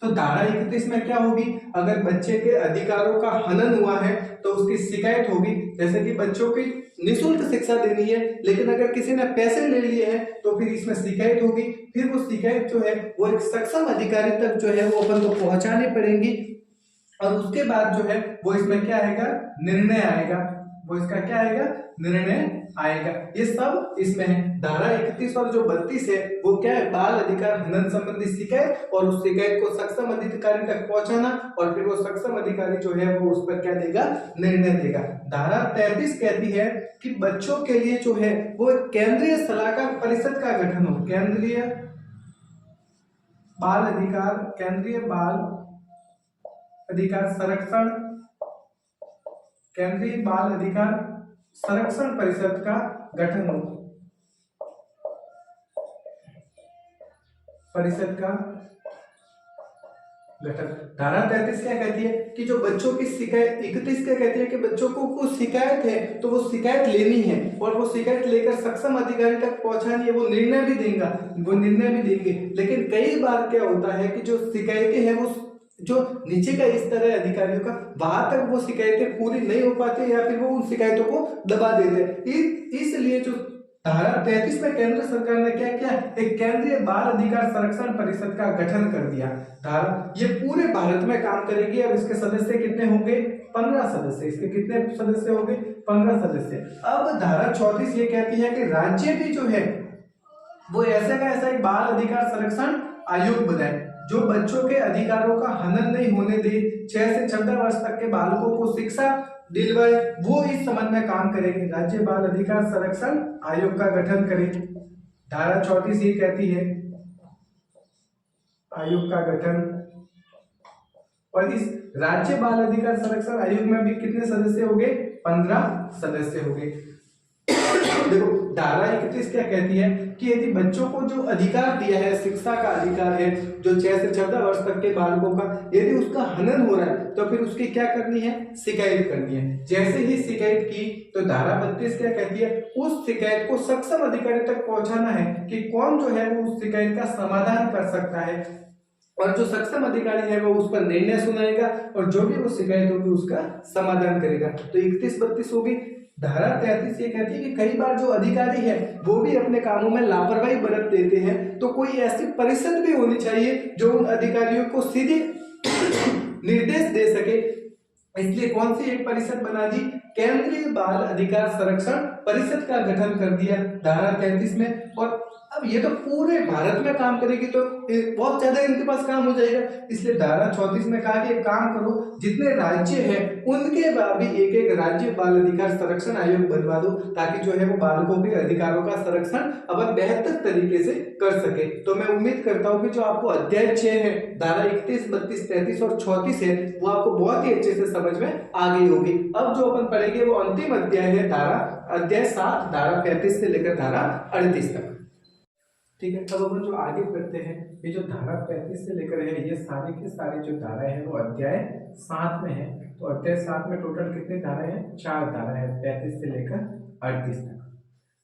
तो धारा 31 में क्या होगी, अगर बच्चे के अधिकारों का हनन हुआ है तो उसकी शिकायत होगी। जैसे कि बच्चों की निःशुल्क शिक्षा देनी है, लेकिन अगर किसी ने पैसे ले लिए हैं तो फिर इसमें शिकायत होगी। फिर वो शिकायत जो है वो एक सक्षम अधिकारी तक जो है वो अपन को पहुंचानी पड़ेगी, और उसके बाद जो है वो इसमें क्या आएगा, निर्णय आएगा। वो इसका क्या आएगा, निर्णय आएगा। ये सब इसमें है। धारा 31 और जो 32 है वो क्या है, बाल अधिकार हनन संबंधी शिकायत, और उस शिकायत को सक्षम अधिकारी तक पहुंचाना, और फिर वो सक्षम अधिकारी जो है वो उस पर क्या देगा, निर्णय देगा। धारा 33 कहती है कि बच्चों के लिए जो है वो केंद्रीय सलाहकार परिषद का गठन हो। केंद्रीय बाल अधिकार, केंद्रीय बाल अधिकार संरक्षण, केंद्रीय बाल अधिकार संरक्षण परिषद का गठन हो। परिषद का गठन। धारा 33 क्या कहती है कि जो बच्चों की शिकायत, 31 क्या कहती है कि बच्चों को कुछ शिकायत है तो वो शिकायत लेनी है, और वो शिकायत लेकर सक्षम अधिकारी तक पहुंचानी है। वो निर्णय भी देगा, वो निर्णय भी देंगे। लेकिन कई बार क्या होता है कि जो शिकायतें हैं वो जो नीचे का स्तर है अधिकारियों का, वहां तक वो शिकायतें पूरी नहीं हो पाती, या फिर वो उन शिकायतों को दबा देते हैं। इसलिए जो धारा 33 में केंद्र सरकार ने क्या किया, एक केंद्रीय बाल अधिकार संरक्षण परिषद का गठन कर दिया। धारा ये पूरे भारत में काम करेगी। अब इसके सदस्य कितने होंगे, 15 सदस्य। इसके कितने सदस्य होंगे, 15 सदस्य। अब धारा 34 ये कहती है कि राज्य भी जो है वो ऐसा का ऐसा एक बाल अधिकार संरक्षण आयोग बनाए, जो बच्चों के अधिकारों का हनन नहीं होने दे, 6 से 14 वर्ष तक के बालकों को शिक्षा दिलवाए, वो इस संबंध में काम करेंगे। राज्य बाल अधिकार संरक्षण आयोग का गठन करें। धारा 34 ये कहती है आयोग का गठन। और इस राज्य बाल अधिकार संरक्षण आयोग में भी कितने सदस्य होंगे, 15 सदस्य होंगे। देखो धारा 31 क्या कहती है कि यदि बच्चों को जो अधिकार दिया है, शिक्षा का अधिकार है, जो 6 से 14 वर्ष तक के बालकों का, यदि उसका हनन हो रहा है तो फिर उसकी क्या करनी है, शिकायत करनी है। जैसे ही शिकायत की तो धारा 32 क्या कहती है, उस शिकायत को सक्षम अधिकारी तक पहुंचाना है कि कौन जो है वो उस शिकायत का समाधान कर सकता है, और जो सक्षम अधिकारी है वो उस पर निर्णय सुनाएगा, और जो भी वो शिकायत होगी उसका समाधान करेगा। तो 31-32 होगी। धारा 33 ये कहती है कि कई बार जो अधिकारी है वो भी अपने कामों में लापरवाही बरत देते हैं, तो कोई ऐसी परिषद भी होनी चाहिए जो उन अधिकारियों को सीधे निर्देश दे सके। इसलिए कौन सी एक परिषद बना दी, केंद्रीय बाल अधिकार संरक्षण परिषद का गठन कर दिया धारा 33 में। और अब ये तो पूरे भारत में काम करेगी तो बहुत ज्यादा इनके पास काम हो जाएगा। इसलिए धारा 34 में कहा कि एक काम करो, जितने राज्य हैं उनके भी एक एक राज्य बाल अधिकार संरक्षण आयोग बनवा दो, ताकि जो है वो बालकों के अधिकारों का संरक्षण अब बेहतर तरीके से कर सके। तो मैं उम्मीद करता हूँ कि जो आपको अध्याय 6 है, धारा 31, 32, 33 और 34 है, वो आपको बहुत ही अच्छे से समझ में आ गई होगी। अब जो अपन पढ़ेंगे वो अंतिम अध्याय है, अध्याय 7, धारा 35 से लेकर धारा 38 तक। ठीक है, तब अपन जो आगे बढ़ते हैं, ये जो धारा 35 से लेकर है, ये सारी की सारी जो धारा है वो अध्याय 7 में है। तो अध्याय 7 में टोटल कितने धारा है, 4 धारा है, 35 से लेकर 38 तक।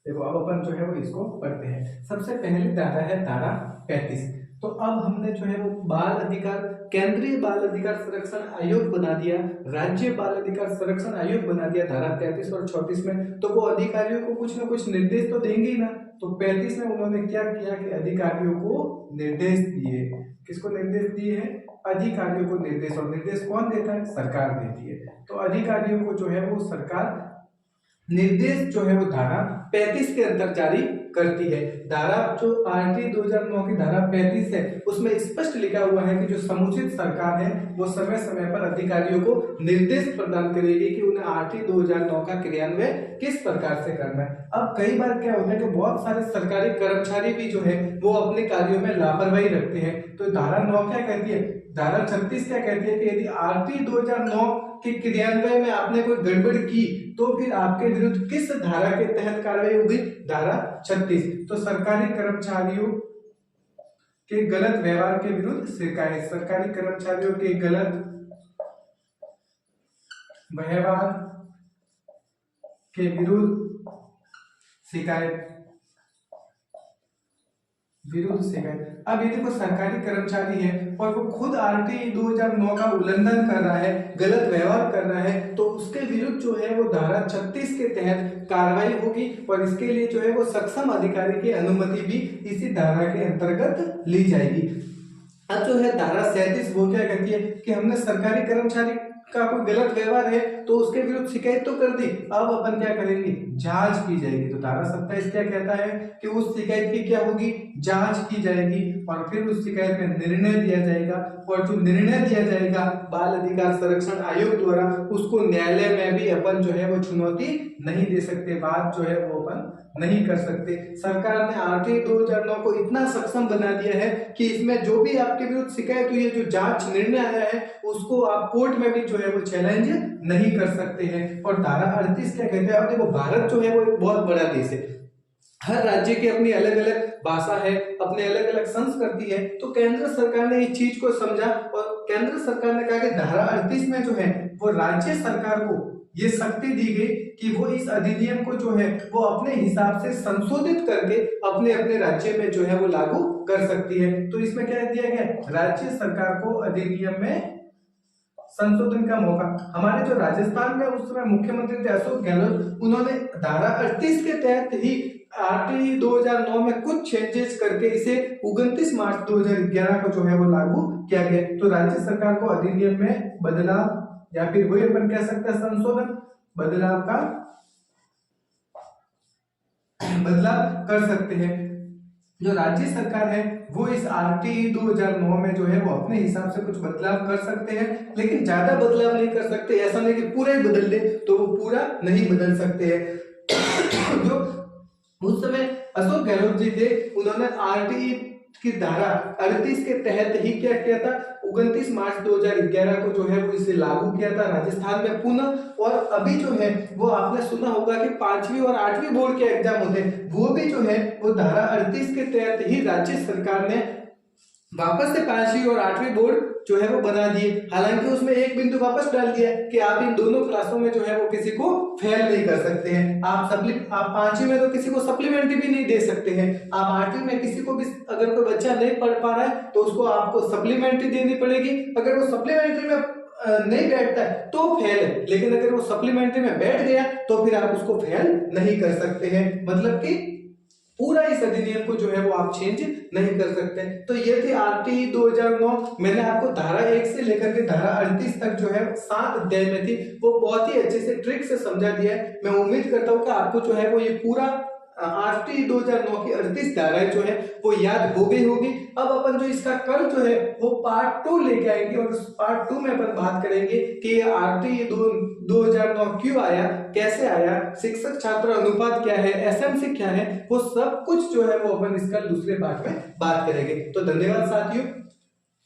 देखो अब अपन जो है वो इसको पढ़ते हैं। सबसे पहली धारा है धारा 35। तो अब हमने जो है वो बाल अधिकार, केंद्रीय बाल अधिकार संरक्षण आयोग बना दिया, राज्य बाल अधिकार संरक्षण आयोग बना दिया धारा 33 और 34 में। तो वो अधिकारियों को कुछ ना कुछ निर्देश तो देंगे ही ना। तो 35 में उन्होंने क्या किया कि अधिकारियों को निर्देश दिए। किसको निर्देश दिए हैं, अधिकारियों को निर्देश। और निर्देश कौन देता है, सरकार देती है। तो अधिकारियों को जो है वो सरकार निर्देश जो है वो धारा 35 के अंदर जारी करती है। धारा जो आरटी 2009 की धारा 35 है उसमें स्पष्ट लिखा हुआ है कि जो समुचित सरकार है वो समय समय पर अधिकारियों को निर्देश प्रदान करेगी कि उन्हें आरटी 2009 का क्रियान्वयन किस प्रकार से करना है। अब कई बार क्या होता है कि बहुत सारे सरकारी कर्मचारी भी जो है वो अपने कार्यों में लापरवाही रखते हैं। तो धारा 9 क्या कहती है, धारा 36 क्या कहती है कि यदि आरटी 2009 के क्रियान्वयन में आपने कोई गड़बड़ की तो फिर आपके विरुद्ध किस धारा के तहत कार्रवाई होगी, धारा 36। तो सरकारी कर्मचारियों के गलत व्यवहार के विरुद्ध शिकायत, सरकारी कर्मचारियों के गलत व्यवहार के विरुद्ध शिकायत, अब ये देखो सरकारी कर्मचारी है और वो खुद आरटीई 2009 का उल्लंघन कर रहा है, गलत व्यवहार कर रहा है, तो उसके विरुद्ध जो है वो धारा 36 के तहत कार्रवाई होगी और इसके लिए जो है वो सक्षम अधिकारी की अनुमति भी इसी धारा के अंतर्गत ली जाएगी। अब जो है धारा 37 वो क्या कहती है कि हमने सरकारी कर्मचारी का कोई गलत व्यवहार है तो उसके विरुद्ध शिकायत तो कर दी, अब अपन क्या करेंगे, जांच की जाएगी। तो धारा 27 क्या कहता है कि उस शिकायत की क्या होगी, जांच की जाएगी और फिर उस शिकायत में निर्णय दिया जाएगा और जो निर्णय दिया जाएगा बाल अधिकार संरक्षण आयोग द्वारा, उसको न्यायालय में भी अपन जो है वो चुनौती नहीं दे सकते, बात जो है वो अपन नहीं कर सकते। सरकार ने आरटीई 2009 को इतना सक्षम बना दिया है कि इसमें जो भी आपके विरुद्ध शिकायत हुई है, जो जांच निर्णय आया है, उसको आप कोर्ट में भी जो है वो चैलेंज नहीं कर सकते हैं। और धारा 38 क्या कहते हैं, अब देखो भारत जो है वो एक बहुत बड़ा देश है, हर राज्य की अपनी अलग अलग भाषा है, अपने अलग अलग संस्कृति है, तो केंद्र सरकार ने इस चीज को समझा और केंद्र सरकार ने कहा कि धारा 38 में जो है वो राज्य सरकार को ये शक्ति दी गई कि वो इस अधिनियम को जो है वो अपने हिसाब से संशोधित करके अपने अपने राज्य में जो है वो लागू कर सकती है। तो इसमें क्या दिया गया, राज्य सरकार को अधिनियम में संशोधन का मौका। हमारे जो राजस्थान में उस समय मुख्यमंत्री थे अशोक गहलोत, उन्होंने धारा 38 के तहत ही आरटीई 2009 में कुछ चेंजेस करके इसे 29 मार्च 2011 को जो है वो लागू किया गया। तो राज्य सरकार को अधिनियम में बदलाव या फिर वही अपन कह सकते हैं संशोधन, बदलाव कर सकते हैं। जो राज्य सरकार है वो इस आरटीई 2009 में जो है वो अपने हिसाब से कुछ बदलाव कर सकते हैं, लेकिन ज्यादा बदलाव नहीं कर सकते। ऐसा नहीं कि पूरा ही बदल दे, तो वो पूरा नहीं बदल सकते हैं। जो उस समय अशोक गहलोत जी थे, उन्होंने आरटीई की धारा 38 के तहत ही क्या किया था, 29 मार्च 2011 को जो है वो इसे लागू किया था राजस्थान में पुनः। और अभी जो है वो आपने सुना होगा कि 5वीं और 8वीं बोर्ड के एग्जाम होते हैं, वो भी जो है वो धारा 38 के तहत ही राज्य सरकार ने वापस से 5वीं और 8वीं बोर्ड जो है वो बना दिए। हालांकि उसमें एक बिंदु वापस डाल दिया कि आप इन दोनों क्लासों में जो है वो किसी को फेल नहीं कर सकते हैं। आप 5वीं में तो किसी को सप्लीमेंट्री भी नहीं दे सकते हैं। आप 8वीं में किसी को भी अगर कोई बच्चा नहीं पढ़ पा रहा है तो उसको आपको सप्लीमेंट्री देनी पड़ेगी। अगर वो सप्लीमेंट्री में नहीं बैठता है तो फेल है, लेकिन अगर वो सप्लीमेंट्री में बैठ गया तो फिर आप उसको फेल नहीं कर सकते हैं। मतलब कि पूरा इस अधिनियम को जो है वो आप चेंज नहीं कर सकते। तो ये थी आरटीई 2009। मैंने आपको धारा 1 से लेकर के धारा 38 तक जो है 7 अध्याय में थी, वो बहुत ही अच्छे से ट्रिक से समझा दिया है। मैं उम्मीद करता हूँ कि आपको जो है वो ये पूरा आरटीई 2009 की 38 धाराएं जो है वो याद हो गई होगी। अब अपन जो इसका कल जो है वो पार्ट 2 लेके आएंगे और उस पार्ट 2 में अपन बात करेंगे कि आरटीई 2009 क्यों आया, कैसे आया, शिक्षक छात्र अनुपात क्या है, एसएमसी क्या है, वो सब कुछ जो है वो अपन इसका दूसरे पार्ट में बात करेंगे। तो धन्यवाद साथियों।